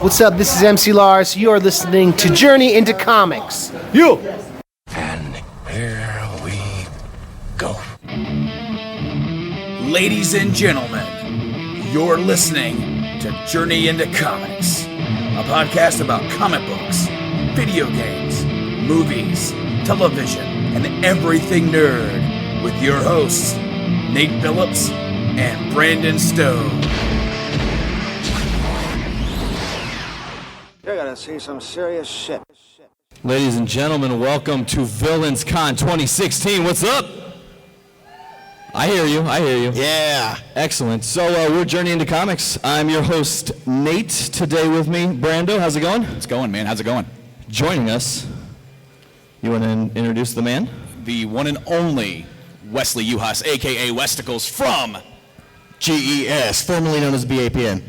What's up? This is MC Lars. You are listening to Journey into Comics. You! And here we go. Ladies and gentlemen, you're listening to Journey into Comics, a podcast about comic books, video games, movies, television, and everything nerd with your hosts, Nate Phillips and Brandon Stowe. You're gonna see some serious shit. Ladies and gentlemen, welcome to Villains Con 2016. What's up? I hear you. Yeah. Excellent. So we're Journey into Comics. I'm your host, Nate. Today with me, Brando. How's it going? It's going, man. How's it going? Joining us, you want to introduce the man? The one and only Wesley Uhas, a.k.a. Westicles from GES, formerly known as BAPN.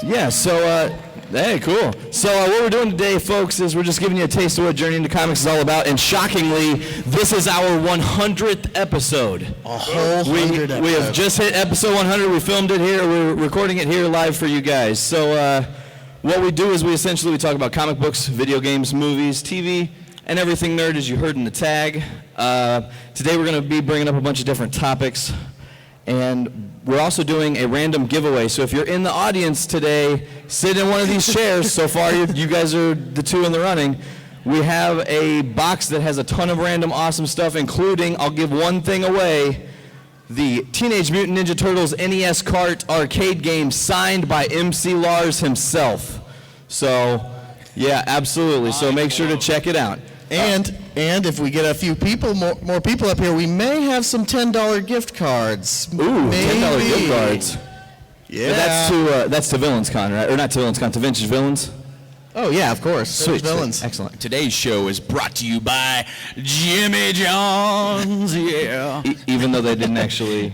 Yeah, so, hey, cool. So what we're doing today, folks, is we're just giving you a taste of what Journey into Comics is all about, and shockingly, this is our 100th episode. A whole 100 episodes. We have just hit episode 100. We filmed it here. We're recording it here live for you guys. So what we do is we talk about comic books, video games, movies, TV, and everything nerd, as you heard in the tag. Today we're going to be bringing up a bunch of different topics, and we're also doing a random giveaway. So if you're in the audience today, sit in one of these chairs. So far, you guys are the two in the running. We have a box that has a ton of random awesome stuff, including, I'll give one thing away, the Teenage Mutant Ninja Turtles NES Kart arcade game signed by MC Lars himself. So, yeah, absolutely. So make sure to check it out. And if we get a few people, more people up here, we may have some $10 gift cards. Ooh, maybe. $10 gift cards. Yeah. But that's to Villains Con, right? Or not to Villains Con, to Vintage Villains. Oh yeah, of course. Sweet. Villains. Excellent. Today's show is brought to you by Jimmy John's, yeah. Even though they didn't actually...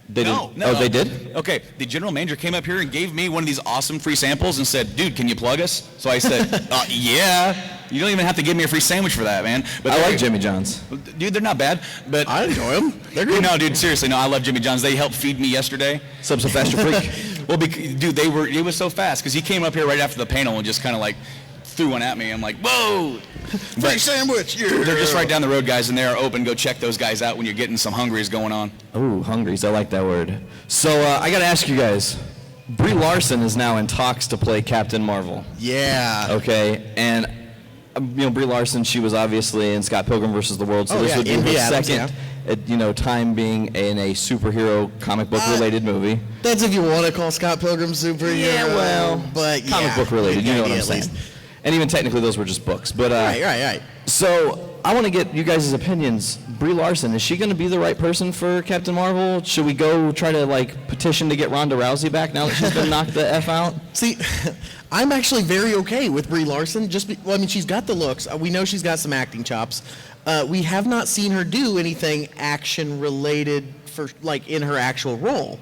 No. Oh, they did? Okay, the general manager came up here and gave me one of these awesome free samples and said, dude, can you plug us? So I said, yeah. You don't even have to give me a free sandwich for that, man. But I like Jimmy John's. Dude, they're not bad. But I enjoy them. They're good. No, dude, seriously, no, I love Jimmy John's. They helped feed me yesterday. Subs a faster freak. Well, dude, it was so fast because he came up here right after the panel and just kind of like threw one at me. I'm like, whoa. Free sandwich, yeah. They're just right down the road, guys, and they are open. Go check those guys out when you're getting some hungries going on. Ooh, hungries. I like that word. So I got to ask you guys, Brie Larson is now in talks to play Captain Marvel. Yeah. Okay, and Brie Larson, she was obviously in Scott Pilgrim vs. the World, so this would be her second time being in a superhero comic book related movie. That's if you want to call Scott Pilgrim superhero. Yeah, well, but comic book related, you know what I'm saying. And even technically those were just books. But right. So I want to get you guys' opinions. Brie Larson, is she going to be the right person for Captain Marvel? Should we go try to petition to get Ronda Rousey back now that she's been knocked the F out? See, I'm actually very okay with Brie Larson. She's got the looks. We know she's got some acting chops. We have not seen her do anything action related for in her actual role.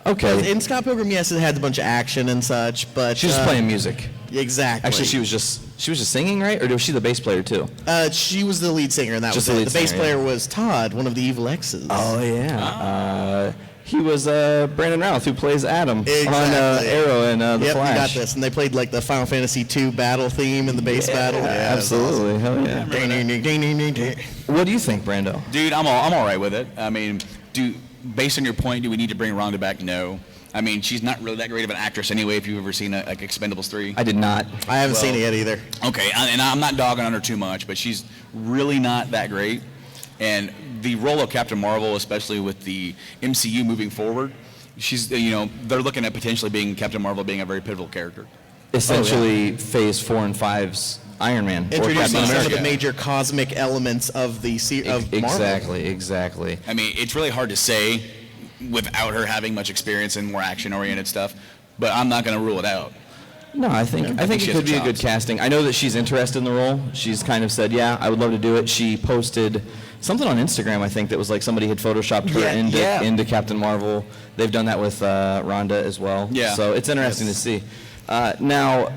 Okay. In Scott Pilgrim, yes, it had a bunch of action and such, but she's just playing music. Exactly. Actually, she was just singing, right? Or was she the bass player too? She was the lead singer, and that just was it. The bass singer, player was Todd, one of the evil exes. Oh yeah. He was Brandon Routh, who plays Adam on Arrow and The Flash. You got this. And they played the Final Fantasy II battle theme in the bass battle. Yeah, absolutely. Awesome. Hell yeah. What do you think, Brando? Dude, I'm all right with it. I mean, based on your point, do we need to bring Ronda back? No. I mean, she's not really that great of an actress anyway, if you've ever seen Expendables 3. I did not. I haven't seen it yet either. Okay, and I'm not dogging on her too much, but she's really not that great. And the role of Captain Marvel, especially with the MCU moving forward, she's, they're looking at potentially Captain Marvel being a very pivotal character. Essentially, Phase 4 and 5's Iron Man. Introducing some of the major cosmic elements of Marvel. Exactly. I mean, it's really hard to say without her having much experience in more action-oriented stuff, but I'm not going to rule it out. No, I think it could be a good casting. I know that she's interested in the role. She's kind of said, yeah, I would love to do it. She posted something on Instagram, I think, that was somebody had photoshopped her into Captain Marvel. They've done that with Ronda as well. Yeah. So it's interesting to see. Now,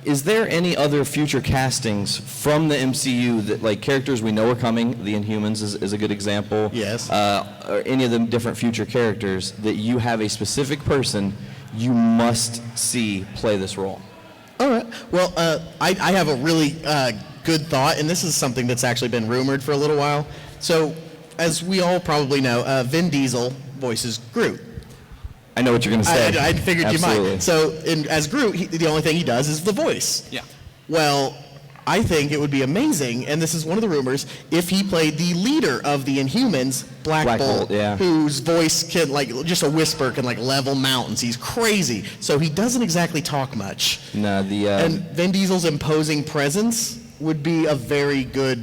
is there any other future castings from the MCU that characters we know are coming? The Inhumans is a good example. Yes. Or any of the different future characters that you have a specific person you must see play this role? All right. Well, I have a really good thought, and this is something that's actually been rumored for a little while. So, as we all probably know, Vin Diesel voices Groot. I know what you're going to say. I figured Absolutely. you might. So, as Groot, the only thing he does is the voice. Yeah. Well, I think it would be amazing, and this is one of the rumors, if he played the leader of the Inhumans, Black Bolt, whose voice can, like, just a whisper can, like, level mountains. He's crazy. So he doesn't exactly talk much. No, and Vin Diesel's imposing presence would be a very good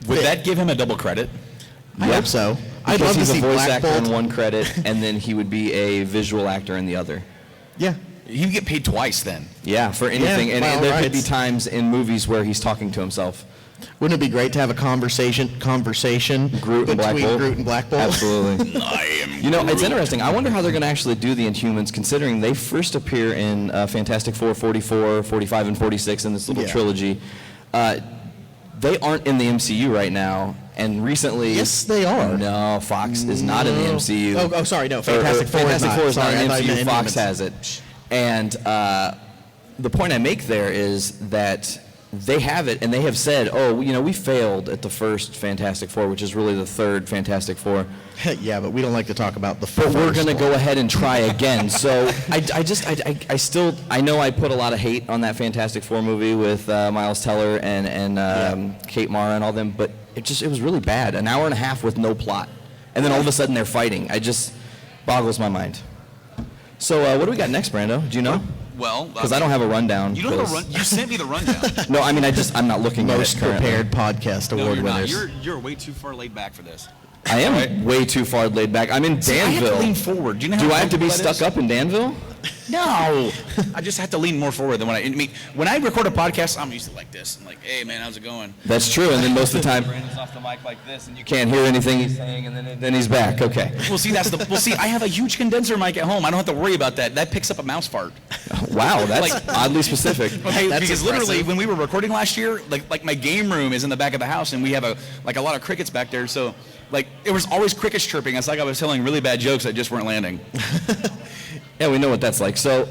Would fit. that give him a double credit? I hope so. I'd Because love to he's see a voice Black actor Bolt. in one credit, and then he would be a visual actor in the other. Yeah. He would get paid twice then. Yeah, for anything. Yeah, and well, there right. could be times in movies where he's talking to himself. Wouldn't it be great to have a conversation Groot and Black between Bolt? Groot and Black Bolt? Absolutely. I am. You know, it's interesting. I wonder how they're going to actually do the Inhumans, considering they first appear in Fantastic Four 44, 45, and 46 in this little trilogy. They aren't in the MCU right now, and recently... Yes, they are. No, Fox is not in the MCU. Oh, sorry, no. Fantastic Four is not. Four is not Sorry, in I thought the you MCU. meant Fox Inhumans. has it. And the point I make there is that they have it, and they have said, oh, you know, we failed at the first Fantastic Four, which is really the third Fantastic Four. Yeah, but we don't like to talk about the But first we're going to one. go ahead and try again. So I know I put a lot of hate on that Fantastic Four movie with Miles Teller and Kate Mara and all them, but it was really bad. An hour and a half with no plot. And then all of a sudden they're fighting. It just boggles my mind. So what do we got next, Brando? Do you know? Well, Because I don't have a rundown. You don't have a run. You sent me the rundown. No, I mean, I'm not looking at Most it currently. prepared podcast No, award you're not. winners. You're way too far laid back for this. I am way too far laid back. I'm in See, I have to Danville. lean forward. Do you know how Do I have to be uncomfortable that stuck up in Danville? No. I just have to lean more forward than when I record a podcast, I'm usually like this. I'm like, hey man, how's it going? That's true, and then most of the time, Brandon's off the mic like this, and you can't hear anything he's saying, and then he's back. Okay. Well, see, I have a huge condenser mic at home. I don't have to worry about that. That picks up a mouse fart. Wow, that's Like- oddly specific. Okay, That's because literally impressive. when we were recording last year, like my game room is in the back of the house, and we have a lot of crickets back there. So, like, it was always crickets chirping. It's like I was telling really bad jokes that just weren't landing. Yeah, we know what that's like. So,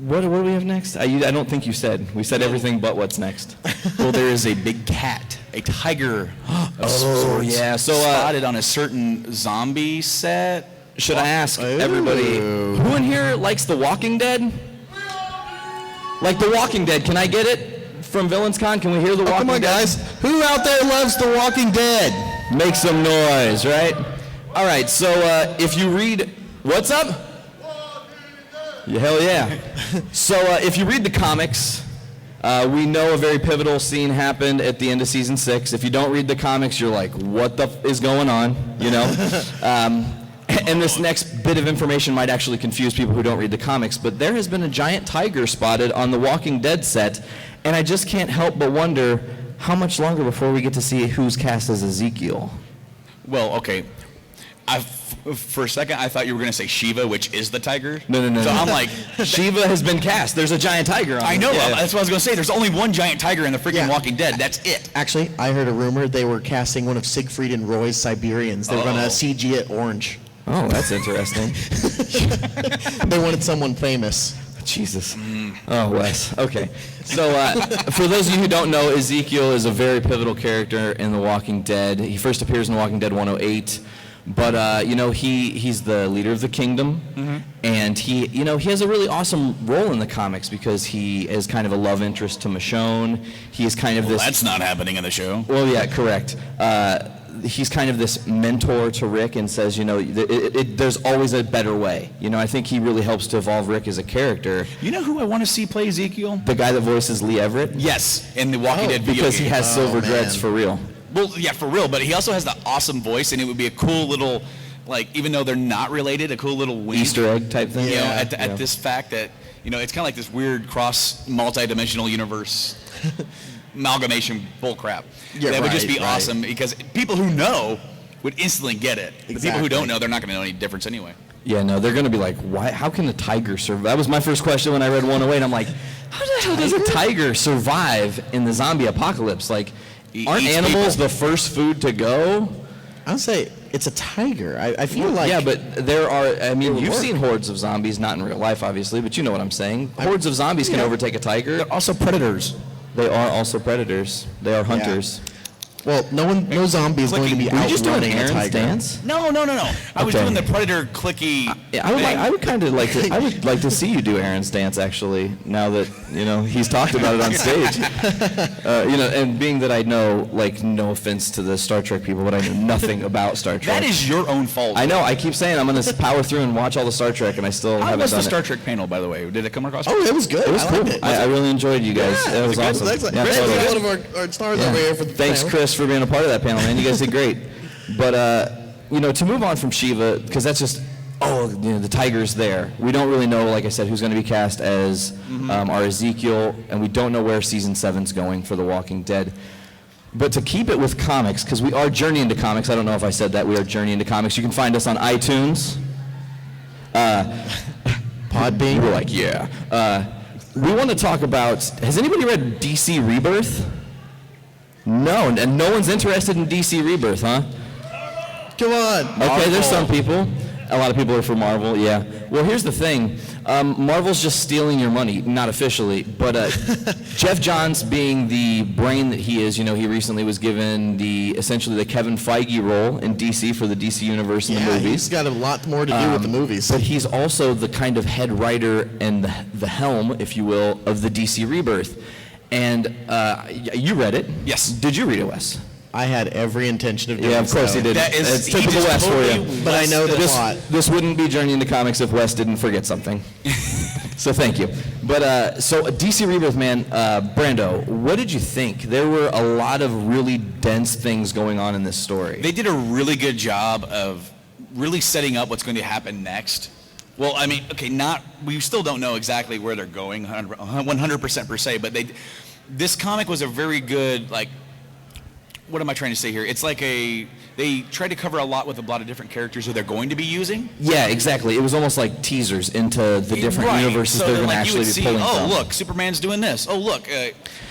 what do we have next? I don't think you said. We said everything but what's next. Well, there is a big cat, a tiger. Oh, yeah. So, spotted on a certain zombie set. should I ask everybody, who in here likes The Walking Dead? Like The Walking Dead, can I get it from Villains Con? Can we hear The Walking Come on, Dead? guys. Who out there loves The Walking Dead? Make some noise, right? All right, so if you read... What's up? Yeah, hell yeah. So if you read the comics, we know a very pivotal scene happened at the end of season 6. If you don't read the comics, you're like, what the is going on, you know? And this next bit of information might actually confuse people who don't read the comics, but there has been a giant tiger spotted on the Walking Dead set, and I just can't help but wonder how much longer before we get to see who's cast as Ezekiel. Well, okay. For a second, I thought you were going to say Shiva, which is the tiger. No. So I'm like, Shiva has been cast. There's a giant tiger on I it. know. Yeah. That's what I was going to say. There's only one giant tiger in the freaking Yeah. Walking Dead. That's it. Actually, I heard a rumor they were casting one of Siegfried and Roy's Siberians. They were going to CG it orange. Oh, that's interesting. They wanted someone famous. Jesus. Oh, Wes. Okay. So, for those of you who don't know, Ezekiel is a very pivotal character in The Walking Dead. He first appears in The Walking Dead 108. But, he's the leader of the kingdom. And he has a really awesome role in the comics because he is kind of a love interest to Michonne. He is kind of this... That's not happening in the show. Well, yeah, correct. He's kind of this mentor to Rick and says, there's always a better way. I think he really helps to evolve Rick as a character. You know who I want to see play Ezekiel? The guy that voices Lee Everett? Yes, in the Walking Dead video Because he game. has silver man. dreads for real. Well, yeah, for real, but he also has the awesome voice, and it would be a cool little, like, even though they're not related, a cool little wink. Easter egg type thing? At this fact that, it's kind of like this weird cross multi-dimensional universe amalgamation bullcrap. Yeah, that would just right, be right. awesome because people who know would instantly get it. The people who don't know, they're not going to know any difference anyway. Yeah, no, they're going to be like, why? How can a tiger survive? That was my first question when I read 108. I'm like, how the hell does a tiger survive in the zombie apocalypse? Like, aren't eats animals people. the first food to go? I'll say it's a tiger. I feel like Yeah, but there are, I mean, you've seen hordes of zombies, not in real life, obviously, but you know what I'm saying. Hordes of zombies can overtake a tiger. They're also predators. They are also predators. They are hunters. well, no zombie is going to be Were you just doing outrunning a Aaron's tiger. dance? No. I was Okay. doing the predator clicky. Yeah, I would kind of like to. I would like to see you do Aaron's dance actually. Now that he's talked about it on stage. And being that I know, like, no offense to the Star Trek people, but I know nothing about Star Trek. That is your own fault. I know. I keep saying I'm going to power through and watch all the Star Trek, and I still How haven't was done the Star it. Trek panel, by the way? Did it come across? Oh, it was good. It was I cool. liked it. I really enjoyed you guys. Yeah, it was good. awesome. Excellent. Yeah, Chris, totally. one of our stars over here for the Thanks, panel. Chris, for being a part of that panel, man. You guys did great. But to move on from Shiva, because that's just the tiger's there. We don't really know, like I said, who's going to be cast as our Ezekiel, and we don't know where season 7's going for The Walking Dead. But to keep it with comics, because we are Journey into Comics. I don't know if I said that. We are Journey into Comics. You can find us on iTunes. Podbean. We're like, yeah. We want to talk about, has anybody read DC Rebirth? No, and no one's interested in DC Rebirth, huh? Come on. Okay, there's some people. A lot of people are for Marvel, yeah. Well, here's the thing. Marvel's just stealing your money, not officially, but Jeff Johns, being the brain that he is, he recently was given essentially the Kevin Feige role in DC for the DC universe and the movies. He's got a lot more to do with the movies. But he's also the kind of head writer and the helm, if you will, of the DC Rebirth. And you read it. Yes. Did you read it, Wes? I had every intention of doing Yeah, of course so. he did. That is- It's he typical just Wes for totally you. But I know the plot. This wouldn't be Journey into Comics if Wes didn't forget something. So thank you. But so DC Rebirth, man, Brando, what did you think? There were a lot of really dense things going on in this story. They did a really good job of really setting up what's going to happen next. Well, I mean, okay, we still don't know exactly where they're going 100% per se, but this comic was a very good, like, what am I trying to say here? It's like they tried to cover a lot with a lot of different characters who they're going to be using. Yeah, exactly. It was almost like teasers into the different Right. universes So they're then, going to like, you actually would be see, pulling oh, from. look, Superman's doing this. Oh, look,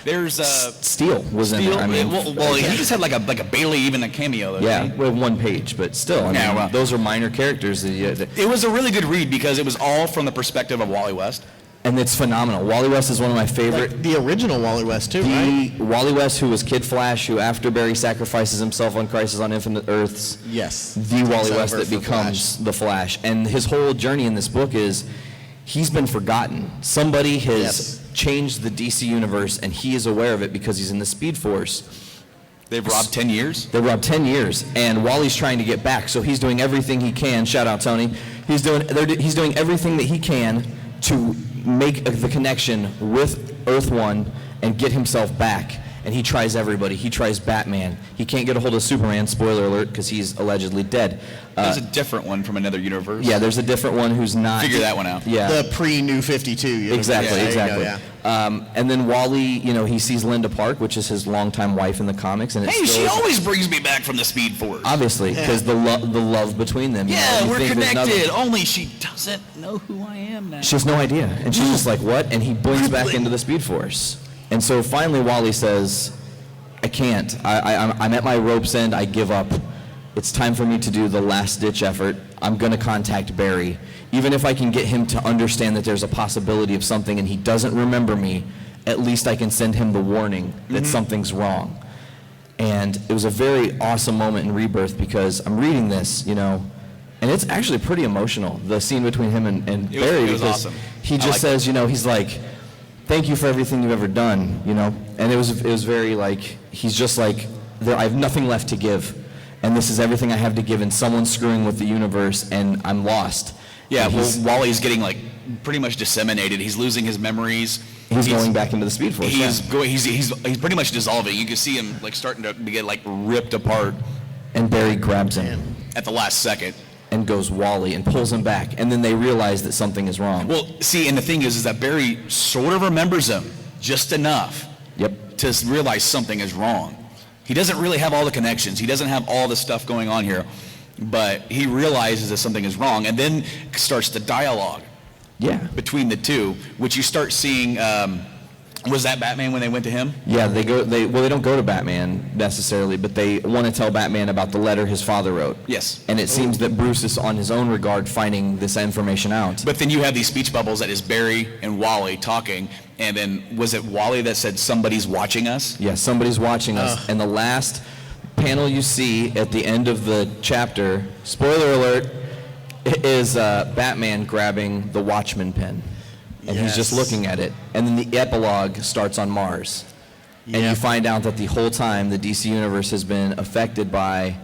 there's Steel was in there. I mean, well, he just had like a Bailey even a cameo. Though, yeah, didn't he? with one page, but still, I mean, Yeah, well. those are minor characters. It was a really good read because it was all from the perspective of Wally West. And it's phenomenal. Wally West is one of my favorite. Like the original Wally West, too, right? Wally West, who was Kid Flash, who after Barry sacrifices himself on Crisis on Infinite Earths, Yes. the Wally Takes West over that for becomes the Flash. And his whole journey in this book is he's been forgotten. Somebody has Yes. changed the DC universe, and he is aware of it because he's in the Speed Force. They've robbed 10 years. They robbed 10 years, and Wally's trying to get back, so he's doing everything he can. Shout out, Tony. He's doing everything that he can to make the connection with Earth One and get himself back. And he tries everybody. He tries Batman. He can't get a hold of Superman, spoiler alert, because he's allegedly dead. There's a different one from another universe. Yeah, there's a different one who's not. Figure that one out. Yeah. The pre-New 52. You know? Exactly, Yeah, there you exactly. go, yeah. And then Wally, he sees Linda Park, which is his longtime wife in the comics, and it's Hey, still she always brings me back from the Speed Force. obviously because the love between them. Yeah, you we're think there's nothing- connected. Only she doesn't know who I am now. She has no idea, and she's just like, "What?" And he blinks back into the Speed Force, and so finally Wally says, "I can't. I'm at my rope's end. I give up. It's time for me to do the last-ditch effort. I'm going to contact Barry. Even if I can get him to understand that there's a possibility of something and he doesn't remember me, at least I can send him the warning that something's wrong." And it was a very awesome moment in Rebirth because I'm reading this, and it's actually pretty emotional, the scene between him and Barry. it was because awesome. He just says, he's like, "Thank you for everything you've ever done," and it was very like, he's just like, I have nothing left to give, and this is everything I have to give, and someone's screwing with the universe, and I'm lost. Yeah, And well, Wally's getting like pretty much disseminated. He's losing his memories. he's going back into the Speed Force. He's going. He's pretty much dissolving. You can see him like starting to get like ripped apart and Barry grabs him at the last second. and goes Wally and pulls him back, and then they realize that something is wrong. Well, see, and the thing is that Barry sort of remembers him just enough Yep. to realize something is wrong. He doesn't really have all the connections. He doesn't have all the stuff going on here, but he realizes that something is wrong, and then starts the dialogue Yeah. between the two, which you start seeing Was that Batman when they went to him? Yeah, they don't go to Batman necessarily, but they want to tell Batman about the letter his father wrote. Yes. And it seems that Bruce is on his own regard finding this information out. But then you have these speech bubbles that is Barry and Wally talking, and then was it Wally that said somebody's watching us? Yeah, somebody's watching us. And the last panel you see at the end of the chapter, spoiler alert, is Batman grabbing the Watchman pen. And he's just looking at it. And then the epilogue starts on Mars. And you find out that the whole time the DC Universe has been affected by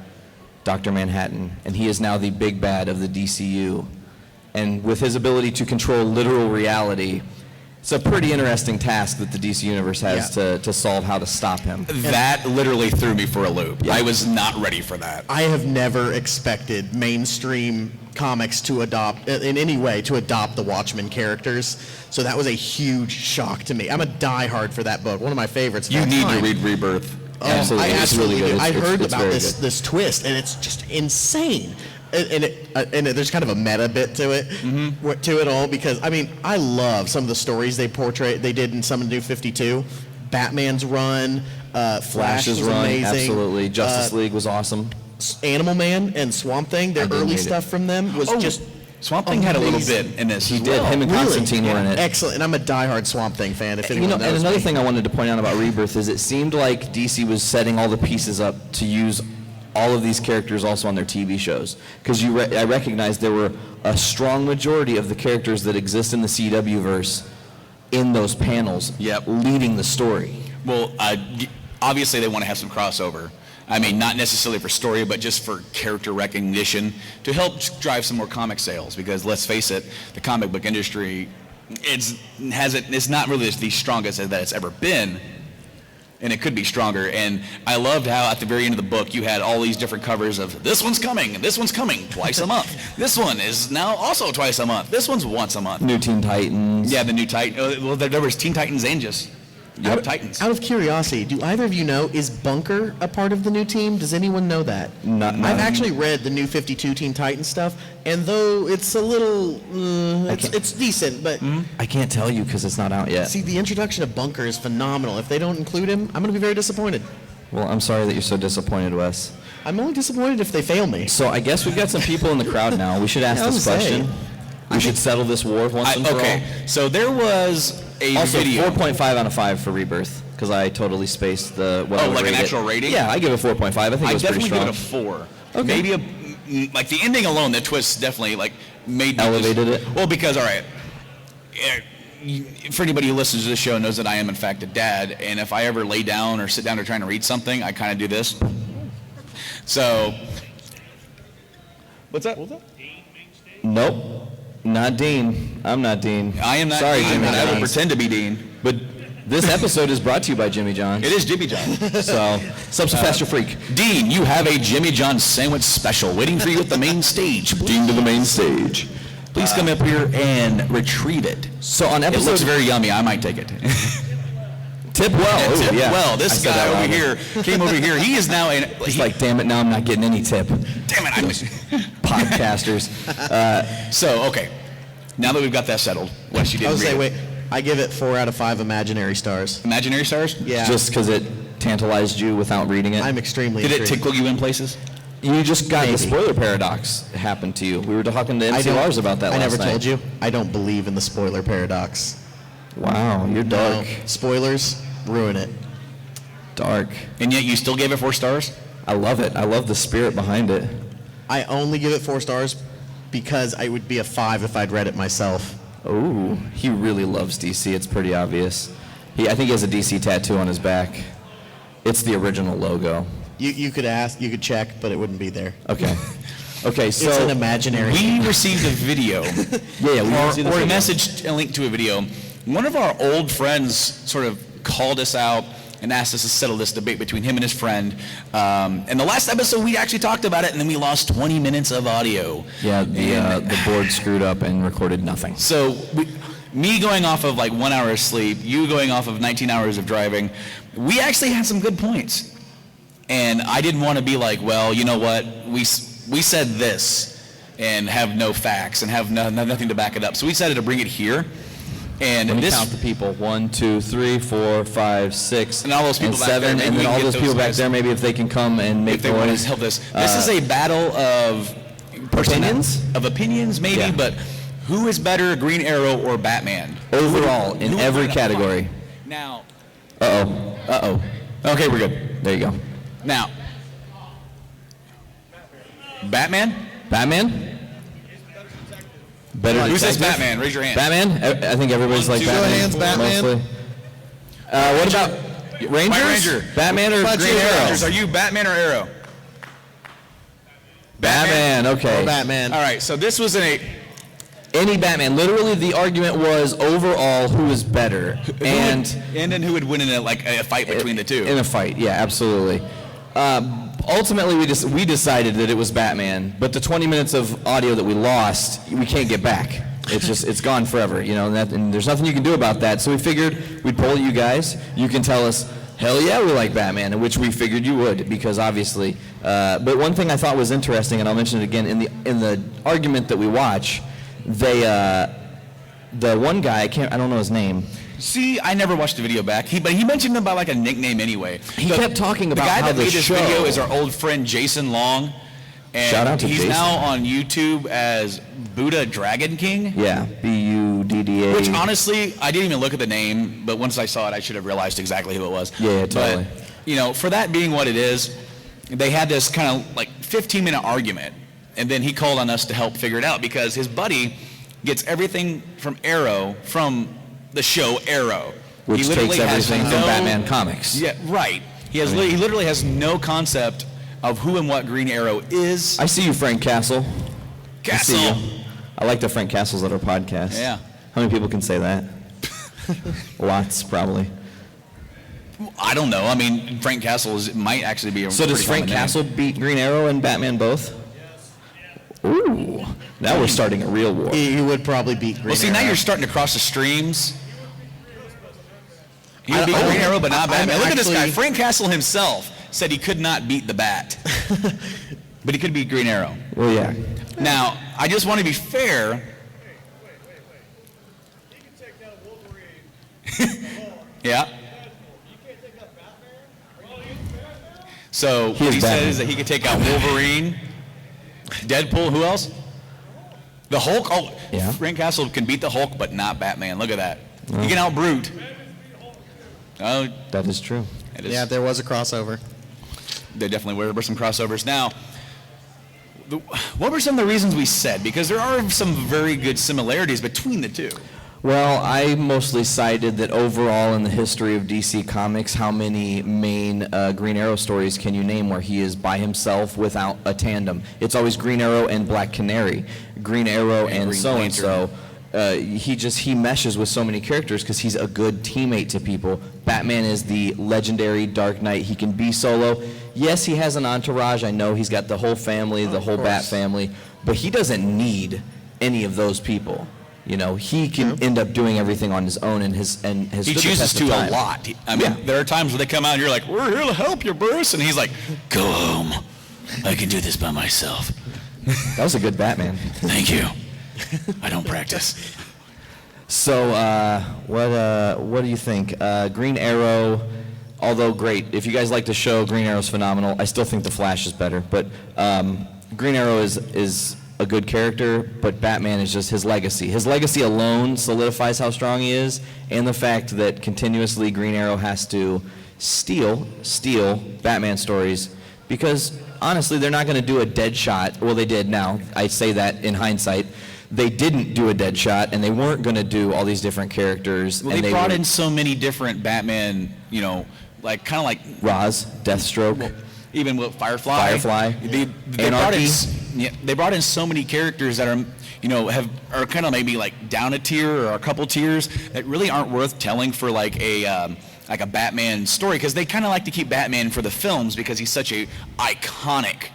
Dr. Manhattan. And he is now the big bad of the DCU. And with his ability to control literal reality, it's a pretty interesting task that the DC Universe has to solve how to stop him. That literally threw me for a loop. I was not ready for that. I have never expected mainstream comics to adopt, in any way, to adopt the Watchmen characters. So that was a huge shock to me. I'm a diehard for that book. One of my favorites. You need to read Rebirth. Absolutely. I It's really absolutely good. do. I It's- heard it's about very this good. this twist, and it's just insane. And there's kind of a meta bit to it, to it all, because I mean, I love some of the stories they did in some of New 52, Batman's run, Flash Flash's was run, amazing, absolutely. Justice League was awesome. Animal Man and Swamp Thing, their I didn't early read it. stuff from them was just Swamp Thing had a little bit amazing. in this. He as did. well. Him and Really? Constantine were in it. Excellent, and I'm a diehard Swamp Thing fan. If You anyone know, and knows another me. thing I wanted to point out about Rebirth is it seemed like DC was setting all the pieces up to use all of these characters also on their TV shows. Because I recognized there were a strong majority of the characters that exist in the CW verse in those panels leading the story. Well, obviously they want to have some crossover. I mean, not necessarily for story, but just for character recognition to help drive some more comic sales. Because let's face it, the comic book industry, it's not really the strongest that it's ever been, and it could be stronger. And I loved how at the very end of the book you had all these different covers of this one's coming, and this one's coming twice a month. This one is now also twice a month. This one's once a month. New Teen Titans. Yeah, the new Titan. Well, there was Teen Titans and just Titans. Out of curiosity, do either of you know, is Bunker a part of the new team? Does anyone know that? I've actually read the new 52 Teen Titans stuff, and though it's a little, it's decent, but I can't tell you because it's not out yet. see, the introduction of Bunker is phenomenal. If they don't include him, I'm going to be very disappointed. Well, I'm sorry that you're so disappointed, Wes. I'm only disappointed if they fail me. So I guess we've got some people in the crowd now. We should ask I was this gonna question. say. We should settle this war once and for Okay, so there was a all. Also, video. 4.5 out of 5 for Rebirth because I totally spaced the. what I would like an rate it. actual rating? Yeah, I give it 4.5. I think I it was pretty definitely give strong. it a 4. Okay. Maybe like the ending alone, the twist definitely like made me Elevated it? Well, because all right, for anybody who listens to this show knows that I am in fact a dad, and if I ever lay down or sit down or trying to read something, I kind of do this. So, what's that? Nope, not Dean. I'm not Dean. I am not Sorry, Dean. Jimmy I will Johns. pretend to be Dean. But this episode is brought to you by Jimmy John's. It is Jimmy John. So, Subs Faster Freak. Dean, you have a Jimmy John's sandwich special waiting for you at the main stage. Dean to the main stage. Please come up here and retrieve it. So on It episode looks very yummy. I might take it. Tip well. Ooh, Tip yeah. well, I this said guy that over wrong. here came over here. He is now in. He's like, damn it, now I'm not getting any tip. damn it, I was. Podcasters. So, okay. Now that we've got that settled, Wes, you I didn't would read say, it. wait, I give it 4 out of 5 imaginary stars. Imaginary stars? Yeah. Just because it tantalized you without reading it. I'm extremely Did it intrigued. tickle you in places? You just got the Maybe. spoiler paradox happen to you. We were talking to I MC don't- Lars about that I last never night. told you. I don't believe in the spoiler paradox. Wow, you're dark. No. Spoilers ruin it. Dark. And yet you still gave it 4 stars? I love it. I love the spirit behind it. I only give it 4 stars because I would be a 5 if I'd read it myself. Ooh, he really loves DC. It's pretty obvious. I think he has a DC tattoo on his back. It's the original logo. You could ask, you could check, but it wouldn't be there. Okay. Okay, so It's an imaginary. We received a video. yeah, we or see a this video. message, a link to a video. One of our old friends sort of called us out and asked us to settle this debate between him and his friend. In the last episode, we actually talked about it, and then we lost 20 minutes of audio. Yeah, the board screwed up and recorded nothing. So me going off of like 1 hour of sleep, you going off of 19 hours of driving, we actually had some good points. And I didn't want to be like, well, you know what, we said this and have no facts and have nothing to back it up. So we decided to bring it here. And Let me this, count the people. 1, 2, 3, 4, 5, 6, and all those people and back there, 7, maybe and we then can all get those those people back guys- there. Maybe if they can come and make if they want noise. to help this. This is a battle of Opinions? Of opinions, maybe, Yeah. but who is better, Green Arrow or Batman? Overall, in Who would every win a category. fight? Now, Uh-oh. okay, we're good. There you go. Now, Batman? Batman? Better Who says detective? Batman? Raise your hand. Batman? I think everybody's One, like two, Batman. hands, Batman. Mostly. What about Rangers? White Ranger. Batman or Green Green Arrow? Rangers, are you Batman or Arrow? Batman, okay. Or Batman. All right, so this was Any Batman. Literally, the argument was overall who is better. And then who would win in a fight between the two? in a fight, yeah, absolutely. Ultimately, we decided that it was Batman, but the 20 minutes of audio that we lost, we can't get back. It's gone forever, you know, and there's nothing you can do about that. So we figured we'd poll you guys. You can tell us, hell yeah, we like Batman, which we figured you would, because obviously. But one thing I thought was interesting, and I'll mention it again, in the argument that we watch, the one guy, I don't know his name. See, I never watched the video back. But he mentioned him by like a nickname anyway. He kept talking about the guy how that the made this show- video is our old friend Jason Long. And Shout out to he's Jason. now on YouTube as Buddha Dragon King. Yeah, Budda. Which honestly, I didn't even look at the name, but once I saw it, I should have realized exactly who it was. Yeah, totally. But, you know, for that being what it is, they had this kind of like 15-minute argument, and then he called on us to help figure it out because his buddy gets everything from Arrow from the show Arrow. Which he literally takes has everything from no- Batman comics. Yeah, right. He literally has no concept of who and what Green Arrow is. I see you, Frank Castle. Castle. I see you. I like the Frank Castles at our podcast. Yeah. How many people can say that? Lots, probably. I don't know. I mean, Frank Castle might actually be a So does pretty Frank common name. Castle beat Green Arrow and Batman both? Ooh. Now we're starting a real war. He would probably beat Green Well, see, now Arrow. you're starting to cross the streams. He I- would beat oh, Green Arrow, but not I'm Batman. Look at this guy. actually- Frank Castle himself said he could not beat the Bat. But he could beat Green Arrow. Well, yeah. Now, I just want to be fair. Yeah. So what is he said Batman. is that he could take out Wolverine, Deadpool, who else? The Hulk. Oh, Yeah. Frank Castle can beat the Hulk, but not Batman. Look at that. He can out Brute. Oh, That is true. it is. Yeah, there was a crossover. There definitely were some crossovers. Now, what were some of the reasons we said? Because there are some very good similarities between the two. Well, I mostly cited that overall in the history of DC Comics, how many main Green Arrow stories can you name where he is by himself without a tandem? It's always Green Arrow and Black Canary, Green Arrow and Green so-and-so. He meshes with so many characters because he's a good teammate to people. Batman is the legendary Dark Knight. He can be solo. Yes, he has an entourage. I know he's got the whole family, the whole Bat family, but he doesn't need any of those people. You know, he can end up doing everything on his own and has He stood the chooses test of to a time. lot. I mean, Yeah. there are times where they come out and you're like, we're here to help you, Bruce. And he's like, go home. I can do this by myself. That was a good Batman. Thank you. I don't practice. So, what do you think? Green Arrow, although great, if you guys like the show, Green Arrow's phenomenal. I still think The Flash is better, but Green Arrow is a good character, but Batman is just his legacy. His legacy alone solidifies how strong he is, and the fact that continuously Green Arrow has to steal Batman stories, because honestly, they're not going to do a dead shot. Well, they did now. I say that in hindsight. They didn't do a dead shot, and they weren't going to do all these different characters. Well, and they brought were- in so many different Batman, you know, like kind of like Roz, Deathstroke. even with Firefly. They brought in, they brought in so many characters that are, you know, are kind of maybe like down a tier or a couple tiers that really aren't worth telling for like a Batman story, because they kind of like to keep Batman for the films because he's such a iconic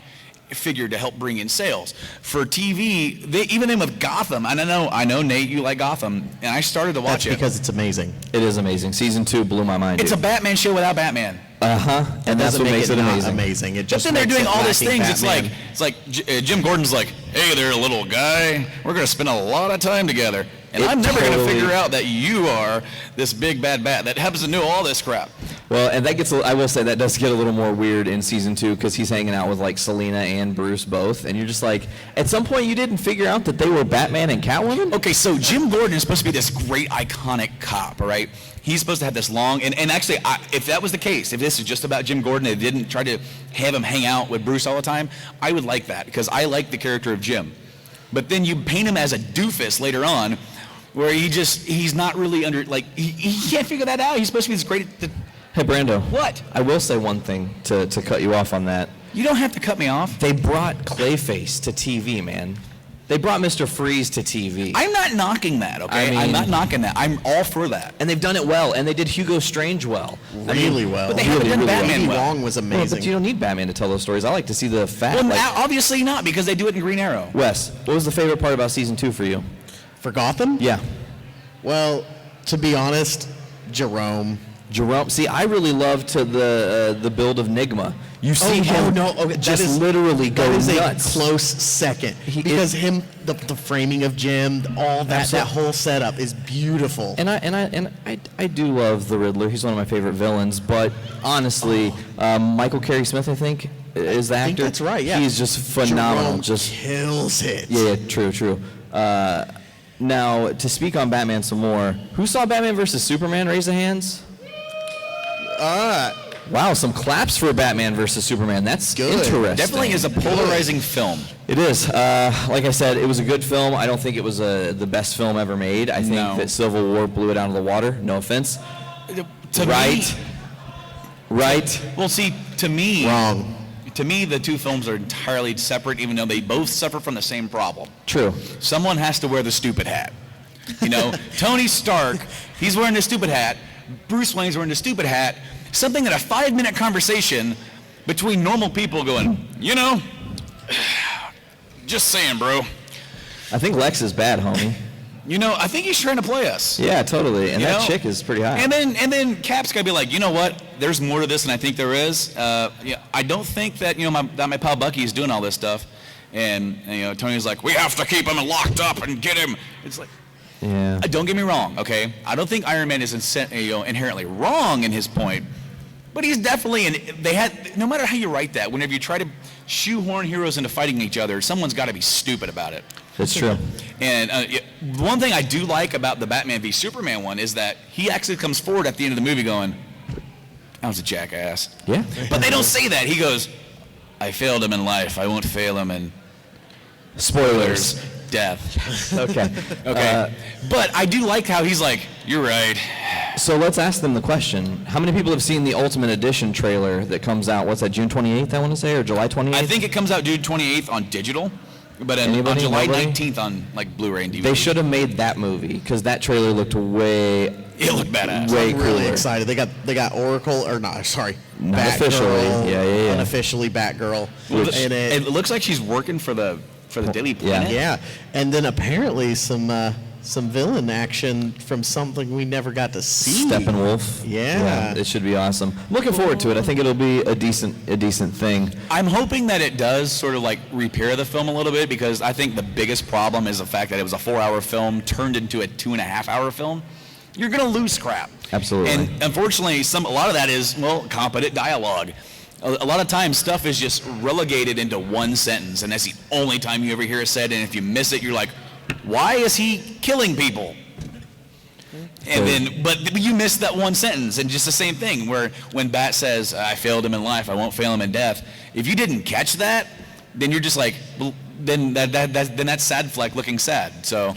figure to help bring in sales. For TV, even then with Gotham, I know Nate, you like Gotham, and I started to watch That's it. because it's amazing. It is amazing. Season 2 blew my mind. It's a dude. Batman show without Batman. And that's Doesn't what make makes it not amazing. amazing. It But just then they're makes doing it all these lacking things. Batman. It's like Jim Gordon's like, hey there, little guy, we're gonna spend a lot of time together, And I'm never going to figure out that you are this big bad bat that happens to know all this crap. Well, and that gets, I will say, that does get a little more weird in season 2 because he's hanging out with like Selena and Bruce both, and you're just like, at some point you didn't figure out that they were Batman and Catwoman? Okay, so Jim Gordon is supposed to be this great iconic cop, right? He's supposed to have this long, and actually, if that was the case, if this is just about Jim Gordon, they didn't try to have him hang out with Bruce all the time, I would like that because I like the character of Jim. But then you paint him as a doofus later on, where he's not really he can't figure that out. He's supposed to be this great. Hey, Brando. What? I will say one thing to cut you off on that. You don't have to cut me off. They brought Clayface to TV, man. They brought Mr. Freeze to TV. I'm not knocking that, okay? I'm not knocking that. I'm all for that. And they've done it well, and they did Hugo Strange well. Really well. But they haven't done Batman Lady well. Wong was Well, amazing. but you don't need Batman to tell those stories. I like to see the fact. Well, obviously not, because they do it in Green Arrow. Wes, what was the favorite part about season 2 for you? For Gotham? Yeah. Well, to be honest, Jerome. See, I really loved the build of Nigma. You see him just literally go nuts. That is a close second. Because the framing of Jim, all that whole setup is beautiful. And I do love the Riddler. He's one of my favorite villains. But honestly, Michael Carey Smith, I think, is the actor. I think that's right. Yeah, he's just phenomenal. Jerome just kills it. Yeah, true. Now, to speak on Batman some more, who saw Batman versus Superman? Raise the hands. Wow, some claps for Batman versus Superman. That's good. Interesting. Definitely is a polarizing film. It is. Like I said, it was a good film. I don't think it was the best film ever made. I think that Civil War blew it out of the water. No offense. Right. Well, see, to me, Wrong. To me, the two films are entirely separate, even though they both suffer from the same problem. True. Someone has to wear the stupid hat. You know, Tony Stark, he's wearing the stupid hat. Bruce Wayne's wearing the stupid hat. Something in a 5-minute conversation between normal people going, just saying, bro. I think Lex is bad, homie. I think he's trying to play us. Yeah, totally. And that chick is pretty hot. And then Cap's gotta be like, you know what? There's more to this than I think there is. I don't think that my pal Bucky is doing all this stuff. And Tony's like, we have to keep him locked up and get him. It's like, yeah. Don't get me wrong, okay? I don't think Iron Man is inherently wrong in his point, but he's definitely no matter how you write that, whenever you try to shoehorn heroes into fighting each other, someone's got to be stupid about it. That's true. And one thing I do like about the Batman v Superman one is that he actually comes forward at the end of the movie going, I was a jackass. Yeah. But they don't say that. He goes, I failed him in life. I won't fail him in Spoilers. Death. Okay. But I do like how he's like, you're right. So let's ask them the question. How many people have seen the Ultimate Edition trailer that comes out, what's that, June 28th, I want to say, or July 28th? I think it comes out June 28th on digital, but on July 19th on Blu-ray and DVD. They should have made that movie, because that trailer looked It looked badass. way I'm really cooler. excited. They got Oracle, or not, sorry. Not Batgirl, officially. Yeah. Unofficially Batgirl. Well, And it looks like she's working for the Daily Planet. yeah. And then apparently some villain action from something we never got to see. Steppenwolf. Yeah. It should be awesome. Looking forward to it. I think it'll be a decent thing. I'm hoping that it does sort of repair the film a little bit, because I think the biggest problem is the fact that it was a 4-hour film turned into a 2.5-hour film. You're going to lose crap. Absolutely. And unfortunately, a lot of that is, competent dialogue. A lot of times stuff is just relegated into one sentence, and that's the only time you ever hear it said, and if you miss it, you're like, why is he killing people? And then, but you missed that one sentence, and just the same thing, where when Bat says, I failed him in life, I won't fail him in death, if you didn't catch that, then you're just like, then that's Sad Fleck looking sad. So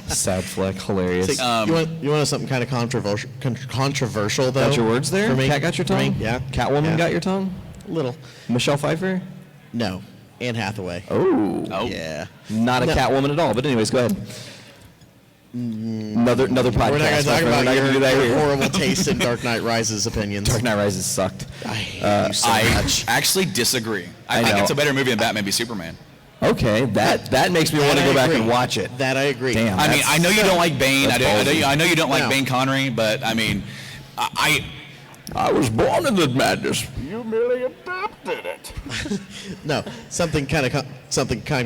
Sad Fleck, hilarious. You want something kind of controversial though? Got your words there? For me? Cat got your tongue? Yeah. Catwoman got your tongue? Little. Michelle Pfeiffer? No. Anne Hathaway. Oh. Yeah. Not a Catwoman at all. But anyways, go ahead. Another podcast. We're not going to talk We're not about gonna do that your here. horrible taste in Dark Knight Rises opinions. Dark Knight Rises sucked. I hate you so much. actually disagree. I know. think it's a better movie than Batman v Superman. Okay, that makes me want to go back and watch it. That I agree. Damn. I mean, I know you don't like Bane. I know you don't like No. Bane Connery, but I mean, I was born in the madness. You merely adopted it. No, something kind of